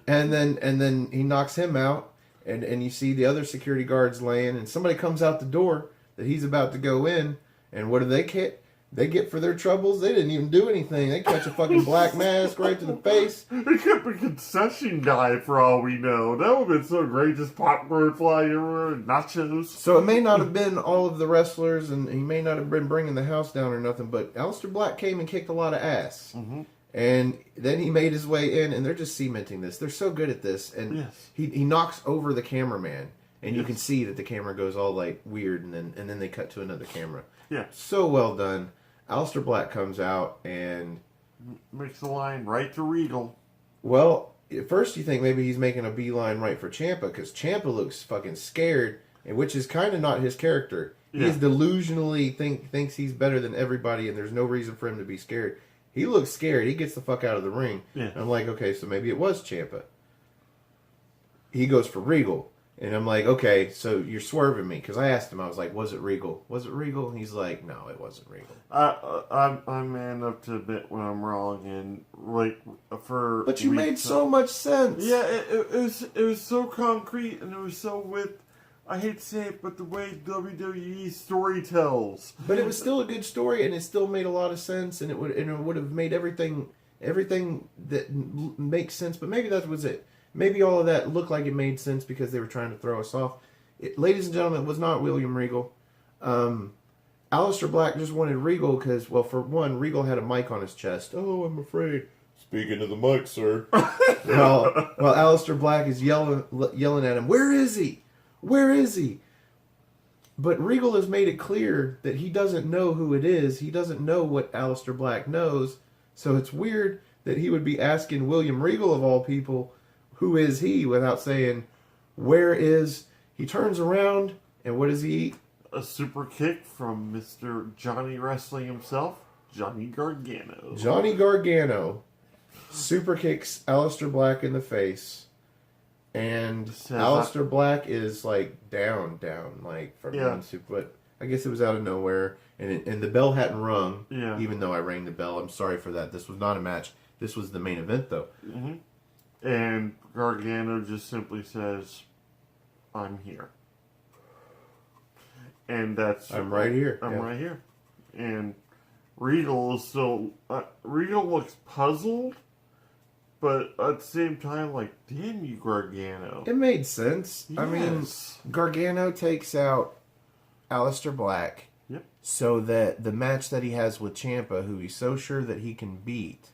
and then he knocks him out. And you see the other security guards laying, and somebody comes out the door that he's about to go in, and what do they get? They get for their troubles? They didn't even do anything. They catch a fucking black mask right to the face. They kept a concession guy for all we know. That would have been so great, just popcorn flying everywhere and nachos. So it may not have been all of the wrestlers, and he may not have been bringing the house down or nothing, but Aliester Black came and kicked a lot of ass. Mm-hmm. And then he made his way in, and they're just cementing this. They're so good at this. And he knocks over the cameraman, and you can see that the camera goes all like weird, and then they cut to another camera. Yeah. So well done. Aliester Black comes out, and makes the line right to Regal. Well, at first you think maybe he's making a beeline right for Ciampa because Ciampa looks fucking scared, and which is kind of not his character. He is delusionally thinks he's better than everybody, and there's no reason for him to be scared. He looks scared. He gets the fuck out of the ring. Yeah. And I'm like, okay, so maybe it was Ciampa. He goes for Regal. And I'm like, okay, so you're swerving me. Because I asked him, I was like, was it Regal? Was it Regal? And he's like, no, it wasn't Regal. I'm man up to admit when I'm wrong. And, like, for... But you made so much sense. Yeah, it was so concrete, and it was so with... I hate to say it, but the way WWE story tells. But it was still a good story, and it still made a lot of sense, and it would have made everything that makes sense. But maybe that was it. Maybe all of that looked like it made sense because they were trying to throw us off. Ladies and gentlemen, it was not William Regal. Aliester Black just wanted Regal because, well, for one, Regal had a mic on his chest. Oh, I'm afraid. Speaking to the mic, sir. well, Aliester Black is yelling at him. Where is he? Where is he? But Regal has made it clear that he doesn't know who it is. He doesn't know what Aliester Black knows. So it's weird that he would be asking William Regal, of all people, who is he, without saying, where is... He turns around, and what does he eat? A super kick from Mr. Johnny Wrestling himself, Johnny Gargano. Johnny Gargano super kicks Aliester Black in the face. And Aliester Black is like down, like from being super. But I guess it was out of nowhere, and the bell hadn't rung. Yeah. Even though I rang the bell, I'm sorry for that. This was not a match. This was the main event, though. Mm-hmm. And Gargano just simply says, "I'm here," and that's I'm right here. I'm right here, and Regal is still. Regal looks puzzled. But at the same time, like, damn you, Gargano. It made sense. Yes. I mean, Gargano takes out Aliester Black so that the match that he has with Ciampa, who he's so sure that he can beat,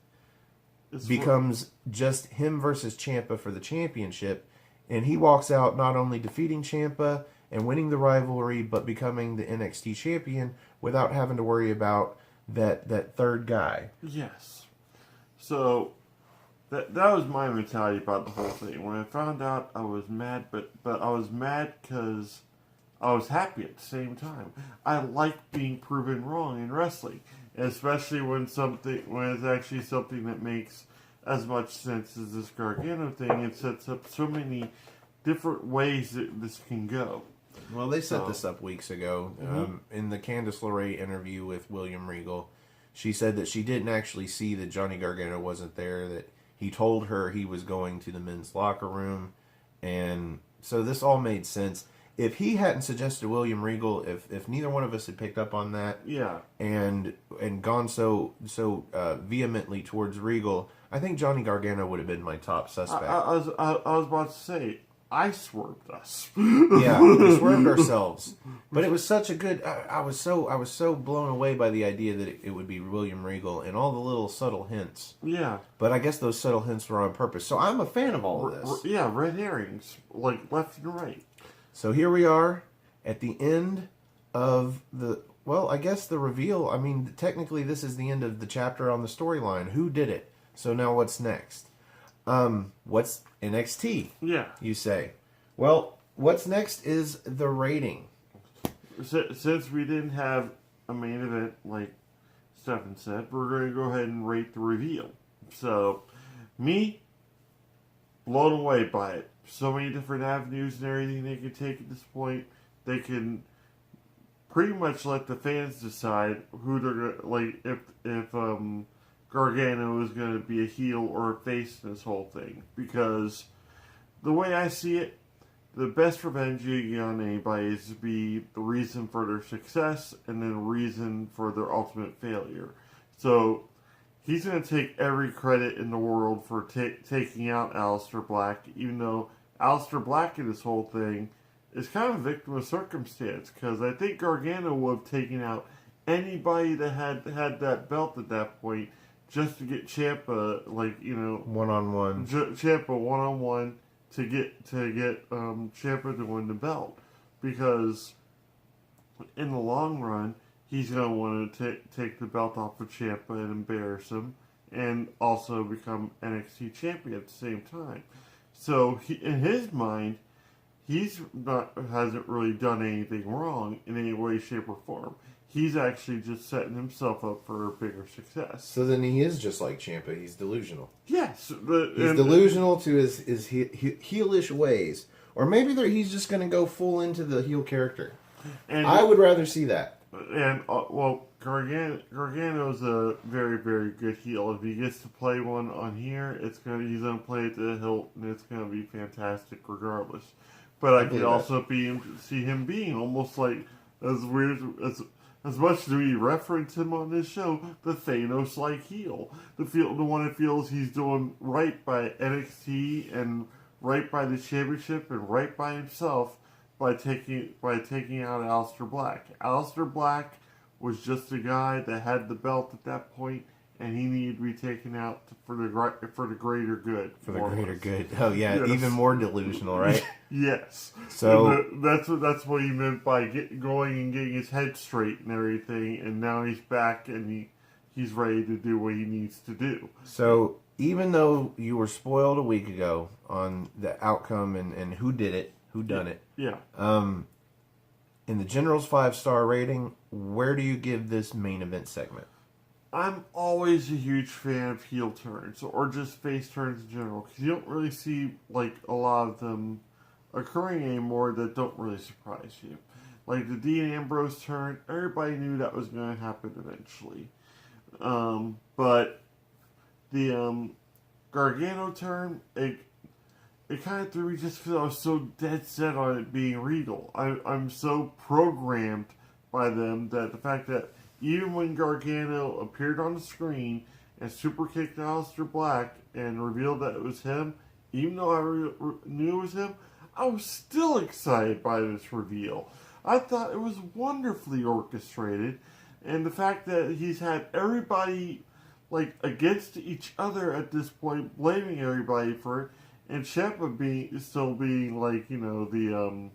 becomes just him versus Ciampa for the championship. And he walks out not only defeating Ciampa and winning the rivalry, but becoming the NXT champion without having to worry about that third guy. Yes. So... That was my mentality about the whole thing. When I found out, I was mad, but I was mad because I was happy at the same time. I like being proven wrong in wrestling, especially when it's actually something that makes as much sense as this Gargano thing. It sets up so many different ways that this can go. Well, they set this up weeks ago. In the Candice LeRae interview with William Regal, she said that she didn't actually see that Johnny Gargano wasn't there, that he told her he was going to the men's locker room, and so this all made sense. If he hadn't suggested William Regal, if neither one of us had picked up on that, and gone so vehemently towards Regal, I think Johnny Gargano would have been my top suspect. I was about to say, I swerved us. Yeah, we swerved ourselves. But it was such a good... I was so blown away by the idea that it would be William Regal and all the little subtle hints. Yeah. But I guess those subtle hints were on purpose. So I'm a fan of all of this. Yeah, red herrings. Like, left and right. So here we are at the end of the... Well, I guess the reveal... I mean, technically this is the end of the chapter on the storyline. Who did it? So now what's next? What's NXT? Yeah. You say. Well, what's next is the rating. Since we didn't have a main event, like Stephen said, we're going to go ahead and rate the reveal. So, me, blown away by it. So many different avenues and everything they can take at this point. They can pretty much let the fans decide who they're going to, like, if Gargano is going to be a heel or a face in this whole thing. Because the way I see it, the best revenge you can get on anybody is to be the reason for their success and then the reason for their ultimate failure. So he's going to take every credit in the world for taking out Aliester Black, even though Aliester Black in this whole thing is kind of a victim of circumstance. Because I think Gargano would have taken out anybody that had that belt at that point, just to get Ciampa, like, you know... One-on-one. Ciampa one-on-one to get Ciampa to win the belt. Because in the long run, he's going to want to take the belt off of Ciampa and embarrass him. and also become NXT champion at the same time. So in his mind, hasn't really done anything wrong in any way, shape, or form. He's actually just setting himself up for a bigger success. So then he is just like Ciampa. He's delusional. Yes, He's delusional to his heelish ways, or maybe he's just going to go full into the heel character. And I would rather see that. And Gargano's a very, very good heel. If he gets to play one on here, he's gonna play it to the hilt, and it's gonna be fantastic regardless. But I could also see him being almost like as weird as much as we reference him on this show, the Thanos-like heel, the one that feels he's doing right by NXT and right by the championship and right by himself by taking out Aliester Black. Aliester Black was just a guy that had the belt at that point, and he needed to be taken out for the greater good. For the greater good. Oh yeah, yes. Even more delusional, right? Yes. So that's what he meant by going and getting his head straight and everything, and now he's back and he's ready to do what he needs to do. So even though you were spoiled a week ago on the outcome and who did it, who done it. Yeah. In the General's 5-star rating, where do you give this main event segment? I'm always a huge fan of heel turns, or just face turns in general, because you don't really see, like, a lot of them occurring anymore that don't really surprise you. Like, the Dean Ambrose turn, everybody knew that was going to happen eventually. But the Gargano turn, it kind of threw me just because I was so dead set on it being Regal. I'm so programmed by them that the fact that even when Gargano appeared on the screen and super kicked Aliester Black and revealed that it was him, even though I knew it was him, I was still excited by this reveal. I thought it was wonderfully orchestrated, and the fact that he's had everybody like against each other at this point, blaming everybody for it, and Ciampa still being like, you know, the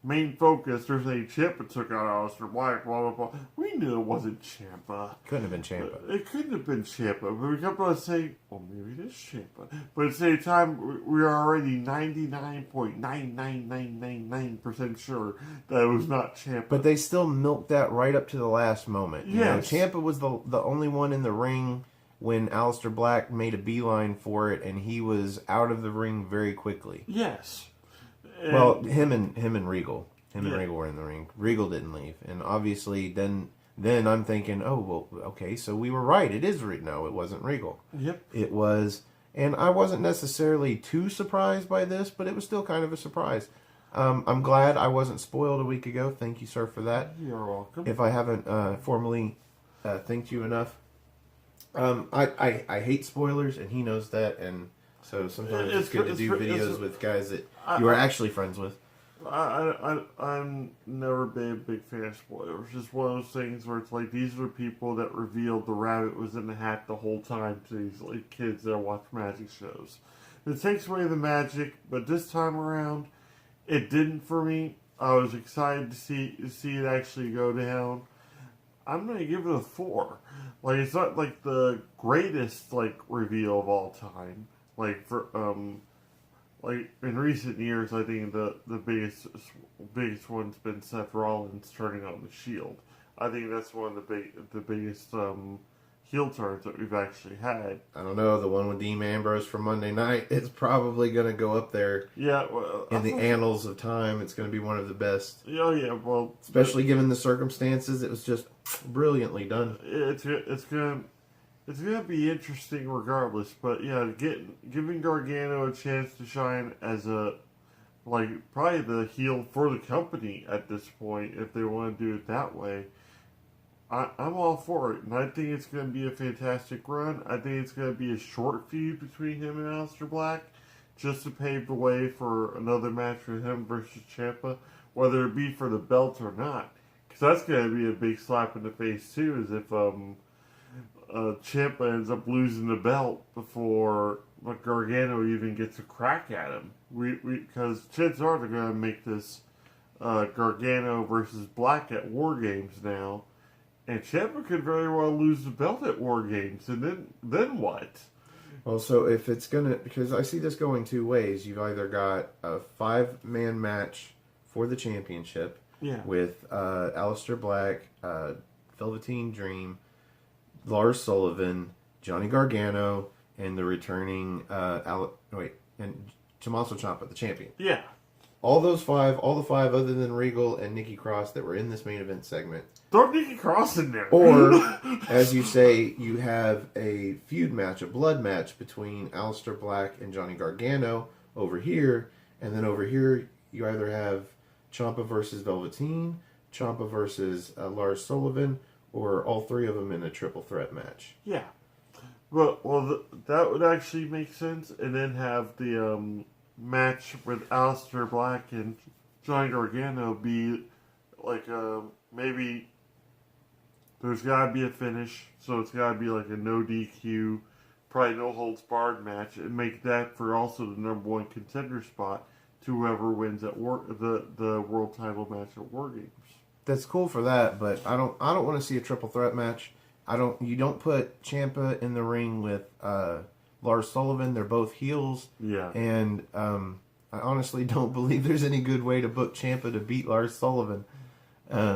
main focus. They're saying Ciampa took out Aliester Black, blah, blah, blah. We knew it wasn't Ciampa. Couldn't have been Ciampa. It couldn't have been Ciampa. But we kept on saying, well, maybe it is Ciampa. But at the same time, we are already 99.99999% sure that it was not Ciampa. But they still milked that right up to the last moment. Yes. You know, Ciampa was the only one in the ring when Aliester Black made a beeline for it, and he was out of the ring very quickly. Yes. Well, him and Regal. And Regal were in the ring. Regal didn't leave. And obviously, then I'm thinking, oh, well, okay, so we were right. It is Regal. No, it wasn't Regal. Yep. It was, and I wasn't necessarily too surprised by this, but it was still kind of a surprise. I'm glad I wasn't spoiled a week ago. Thank you, sir, for that. You're welcome. If I haven't formally thanked you enough. I hate spoilers, and he knows that, and so sometimes it's good to do videos with guys that you are actually friends with. I'm never been a big fan of spoilers. It's just one of those things where it's like, these are the people that revealed the rabbit was in the hat the whole time to these like kids that watch magic shows. It takes away the magic, but this time around, it didn't for me. I was excited to see it actually go down. I'm gonna give it a 4. Like, it's not like the greatest like reveal of all time. Like for like in recent years, I think the biggest one's been Seth Rollins turning on the Shield. I think that's one of the biggest heel turns that we've actually had. I don't know, the one with Dean Ambrose from Monday night is probably going to go up there. Yeah, well, in the annals of time, it's going to be one of the best. Oh yeah, well, especially given the circumstances, it was just brilliantly done. It's gonna be interesting regardless. But yeah, giving Gargano a chance to shine as probably the heel for the company at this point, if they want to do it that way. I'm all for it, and I think it's going to be a fantastic run. I think it's going to be a short feud between him and Aliester Black, just to pave the way for another match for him versus Ciampa, whether it be for the belt or not. Because that's going to be a big slap in the face, too, is if Ciampa ends up losing the belt before Gargano even gets a crack at him. Because chances are they're going to make this Gargano versus Black at War Games now. And Ciampa could very well lose the belt at War Games, and then what? Well, so if it's gonna, because I see this going two ways. You've either got a 5-man match for the championship, Yeah. with Aliester Black, Velveteen Dream, Lars Sullivan, Johnny Gargano, and the returning and Tommaso Ciampa, the champion. Yeah. All the five other than Regal and Nikki Cross that were in this main event segment. Throw Nikki Cross in there. Or, as you say, you have a feud match, a blood match between Aliester Black and Johnny Gargano over here, and then over here you either have Ciampa versus Velveteen, Ciampa versus Lars Sullivan, or all three of them in a triple threat match. Yeah. Well, that would actually make sense, and then have the match with Alister Black and Johnny Gargano be like maybe there's got to be a finish, so it's got to be like a no DQ, probably no holds barred match, and make that for also the number one contender spot to whoever wins at the world title match at War Games. That's cool for that, but I don't want to see a triple threat match. You don't put Ciampa in the ring with Lars Sullivan. They're both heels. Yeah. And I honestly don't believe there's any good way to book Ciampa to beat Lars Sullivan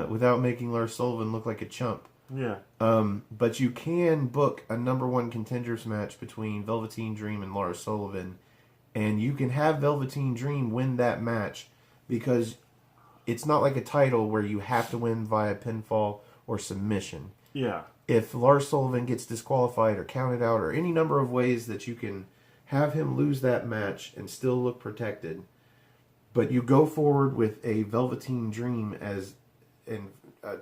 without making Lars Sullivan look like a chump. Yeah. But you can book a number one contenders match between Velveteen Dream and Lars Sullivan, and you can have Velveteen Dream win that match because it's not like a title where you have to win via pinfall or submission. Yeah. If Lars Sullivan gets disqualified or counted out or any number of ways that you can have him lose that match and still look protected, but you go forward with a Velveteen Dream and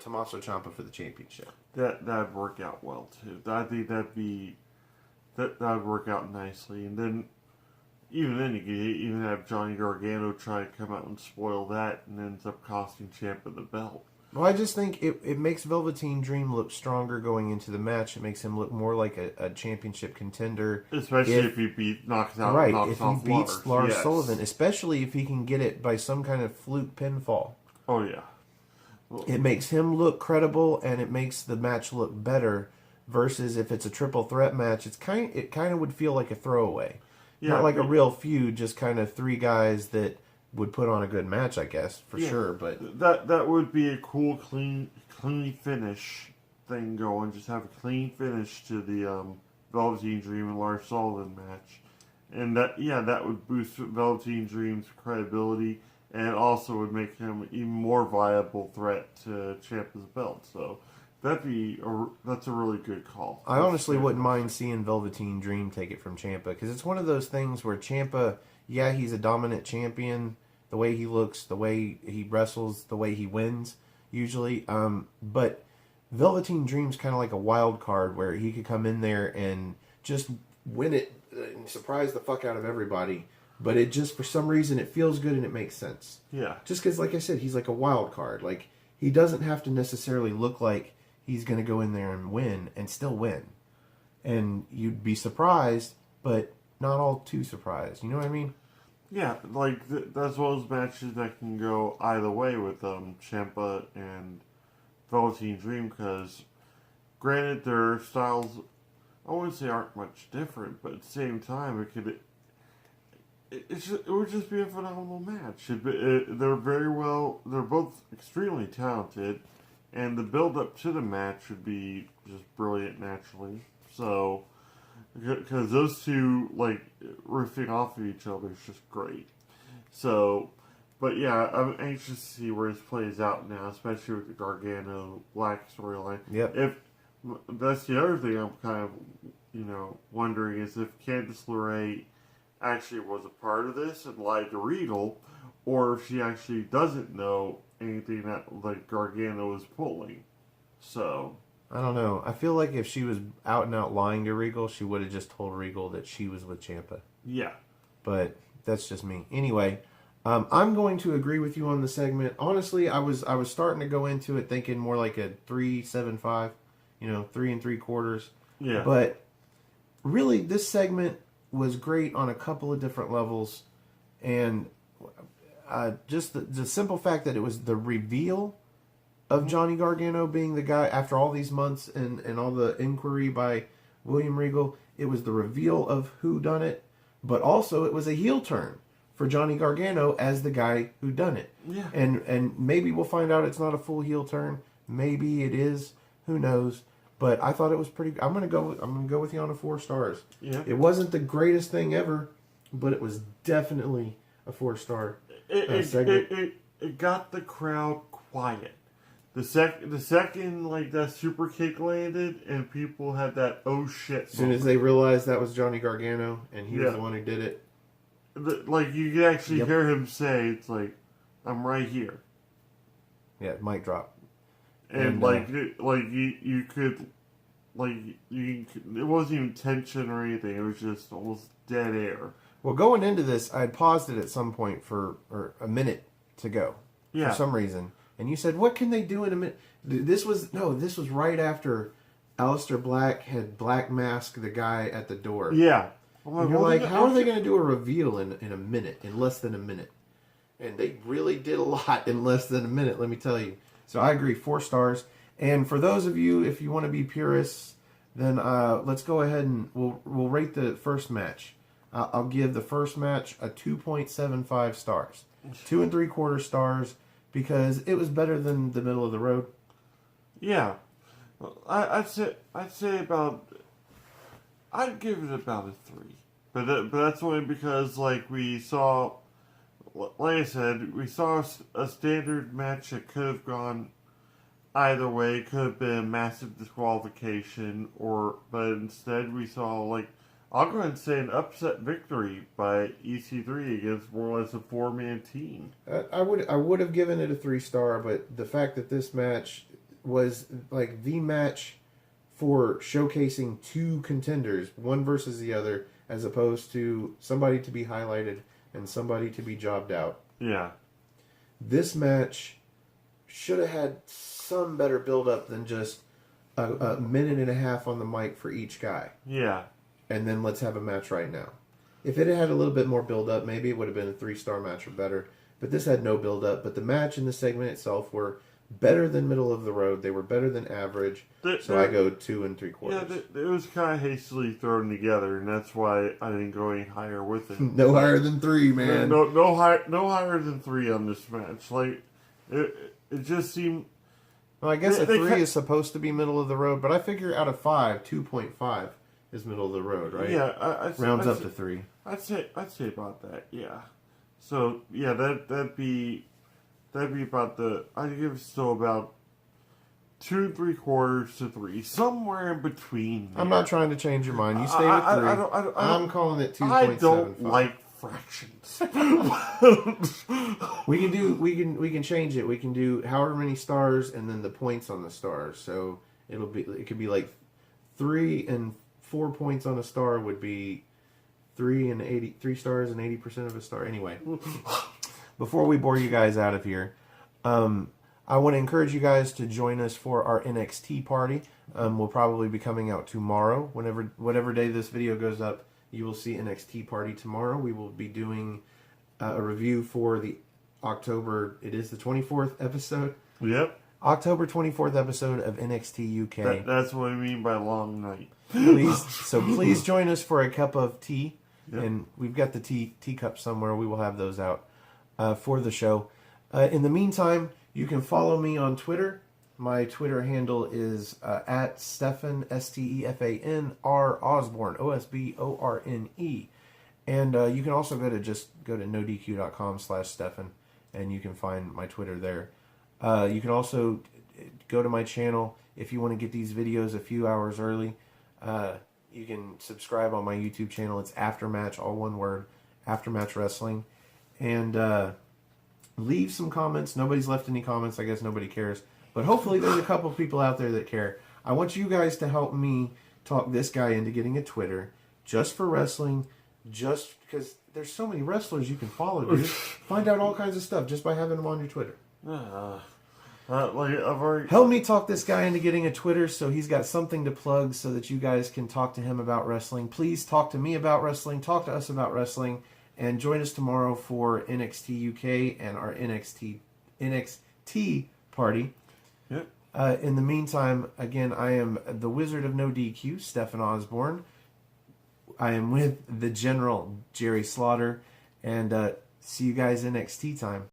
Tommaso Ciampa for the championship. That'd work out well too. I think that'd work out nicely, and then even then you could even have Johnny Gargano try to come out and spoil that, and ends up costing Ciampa the belt. Well, I just think it makes Velveteen Dream look stronger going into the match. It makes him look more like a championship contender. Especially if he knocks off he beats Lars yes. Sullivan. Especially if he can get it by some kind of fluke pinfall. Oh, yeah. Well, it makes him look credible, and it makes the match look better, versus if it's a triple threat match, it kind of would feel like a throwaway. Yeah, not like a real feud, just kind of three guys that would put on a good match, I guess, for sure. But that would be a cool, clean finish thing going. Just have a clean finish to the Velveteen Dream and Lars Sullivan match, and that would boost Velveteen Dream's credibility, and also would make him an even more viable threat to Ciampa's belt. So that's a really good call. I honestly wouldn't mind seeing Velveteen Dream take it from Ciampa, because it's one of those things where Ciampa, yeah, he's a dominant champion. The way he looks, the way he wrestles, the way he wins, usually. But Velveteen Dream's kind of like a wild card where he could come in there and just win it and surprise the fuck out of everybody. But it just, for some reason, it feels good and it makes sense. Yeah. Just because, like I said, he's like a wild card. Like, he doesn't have to necessarily look like he's going to go in there and win and still win. And you'd be surprised, but not all too surprised. You know what I mean? Yeah, like that's one of those matches that can go either way with Ciampa and Velveteen Dream, because granted their styles, I wouldn't say aren't much different, but at the same time it would just be a phenomenal match. They're both extremely talented, and the build up to the match would be just brilliant naturally. So, because those two, like, riffing off of each other is just great. So, but yeah, I'm anxious to see where this plays out now, especially with the Gargano Black storyline. Yep. If that's the other thing I'm kind of, wondering is if Candice LeRae actually was a part of this and lied to Regal, or if she actually doesn't know anything that, like, Gargano is pulling. So, I don't know. I feel like if she was out and out lying to Regal, she would have just told Regal that she was with Ciampa. Yeah. But that's just me. Anyway, I'm going to agree with you on the segment. Honestly, I was starting to go into it thinking more like a 3.75, 3 3/4. Yeah. But really, this segment was great on a couple of different levels, and just the simple fact that it was the reveal of Johnny Gargano being the guy after all these months and all the inquiry by William Regal. It was the reveal of who done it, but also it was a heel turn for Johnny Gargano as the guy who done it. Yeah. And maybe we'll find out it's not a full heel turn. Maybe it is. Who knows? But I thought it was pretty. I'm gonna go with you on a 4 stars. Yeah. It wasn't the greatest thing ever, but it was definitely a 4-star segment. It got the crowd quiet. The second like that super kick landed and people had that oh shit. As soon as they realized that was Johnny Gargano and he was the one who did it, like you could actually hear him say, "It's like I'm right here." Yeah, mic drop. And you could it wasn't even tension or anything. It was just almost dead air. Well, going into this, I had paused it at some point for a minute to go for some reason, and you said, "What can they do in a minute?" This was right after Aliester Black had Black Mask the guy at the door. Yeah, and you're like, how are they going to do a reveal in a minute, in less than a minute? And they really did a lot in less than a minute. Let me tell you. So I agree, 4 stars. And for those of you, if you want to be purists, then let's go ahead and we'll rate the first match. I'll give the first match a 2.75 stars, 2 3/4 stars, because it was better than the middle of the road. Yeah, I'd say about. I'd give it about a 3, but that's only because like we saw. Like I said, we saw a standard match that could have gone either way. It could have been a massive disqualification, but instead we saw, like, I'll go ahead and say an upset victory by EC3 against more or less a 4-man team. I would have given it a 3-star, but the fact that this match was like the match for showcasing 2 contenders, one versus the other, as opposed to somebody to be highlighted and somebody to be jobbed out. Yeah. This match should have had some better build-up than just a minute and a half on the mic for each guy. Yeah. And then let's have a match right now. If it had a little bit more build-up, maybe it would have been a 3-star match or better. But this had no build-up. But the match and the segment itself were better than middle of the road. They were better than average. So I go 2 3/4. Yeah, it was kind of hastily thrown together, and that's why I didn't go any higher with it. No higher than 3, man. No higher than 3 on this match. Like it just seemed. Well, I guess a 3 is supposed to be middle of the road, but I figure out of 5, 2.5 is middle of the road, right? Yeah, rounds up to 3. I'd say about that. Yeah. So yeah, that'd be about the. I'd give it still about 2 3/4 to 3, somewhere in between. There. I'm not trying to change your mind. You stay with 3. I'm calling it 2.75. I don't like fractions. we can change it. We can do however many stars and then the points on the stars. So it could be like 3 and 4 points on a star would be 3 stars and 80% of a star. Anyway, before we bore you guys out of here, I want to encourage you guys to join us for our NXT party. We'll probably be coming out tomorrow. Whatever day this video goes up, you will see NXT party tomorrow. We will be doing a review for the October. It is the 24th episode. Yep. October 24th episode of NXT UK. That's what I mean by long night. Please join us for a cup of tea. Yep. And we've got the teacups somewhere. We will have those out for the show. In the meantime, you can follow me on Twitter. My Twitter handle is at Stefan, STEFAN, R Osborne, OSBORNE. And you can also go to nodq.com/Stefan, and you can find my Twitter there. You can also go to my channel if you want to get these videos a few hours early. You can subscribe on my YouTube channel. It's Aftermatch, all one word, Aftermatch Wrestling. And leave some comments. Nobody's left any comments. I guess nobody cares. But hopefully there's a couple of people out there that care. I want you guys to help me talk this guy into getting a Twitter just for wrestling, just because there's so many wrestlers you can follow, dude. Find out all kinds of stuff just by having them on your Twitter. Help me talk this guy into getting a Twitter so he's got something to plug so that you guys can talk to him about wrestling. Please talk to me about wrestling. Talk to us about wrestling. And join us tomorrow for NXT UK and our NXT party. Yep. In the meantime, again, I am the Wizard of No DQ, Stefan Osborne. I am with the General, Jerry Slaughter, and see you guys in NXT time.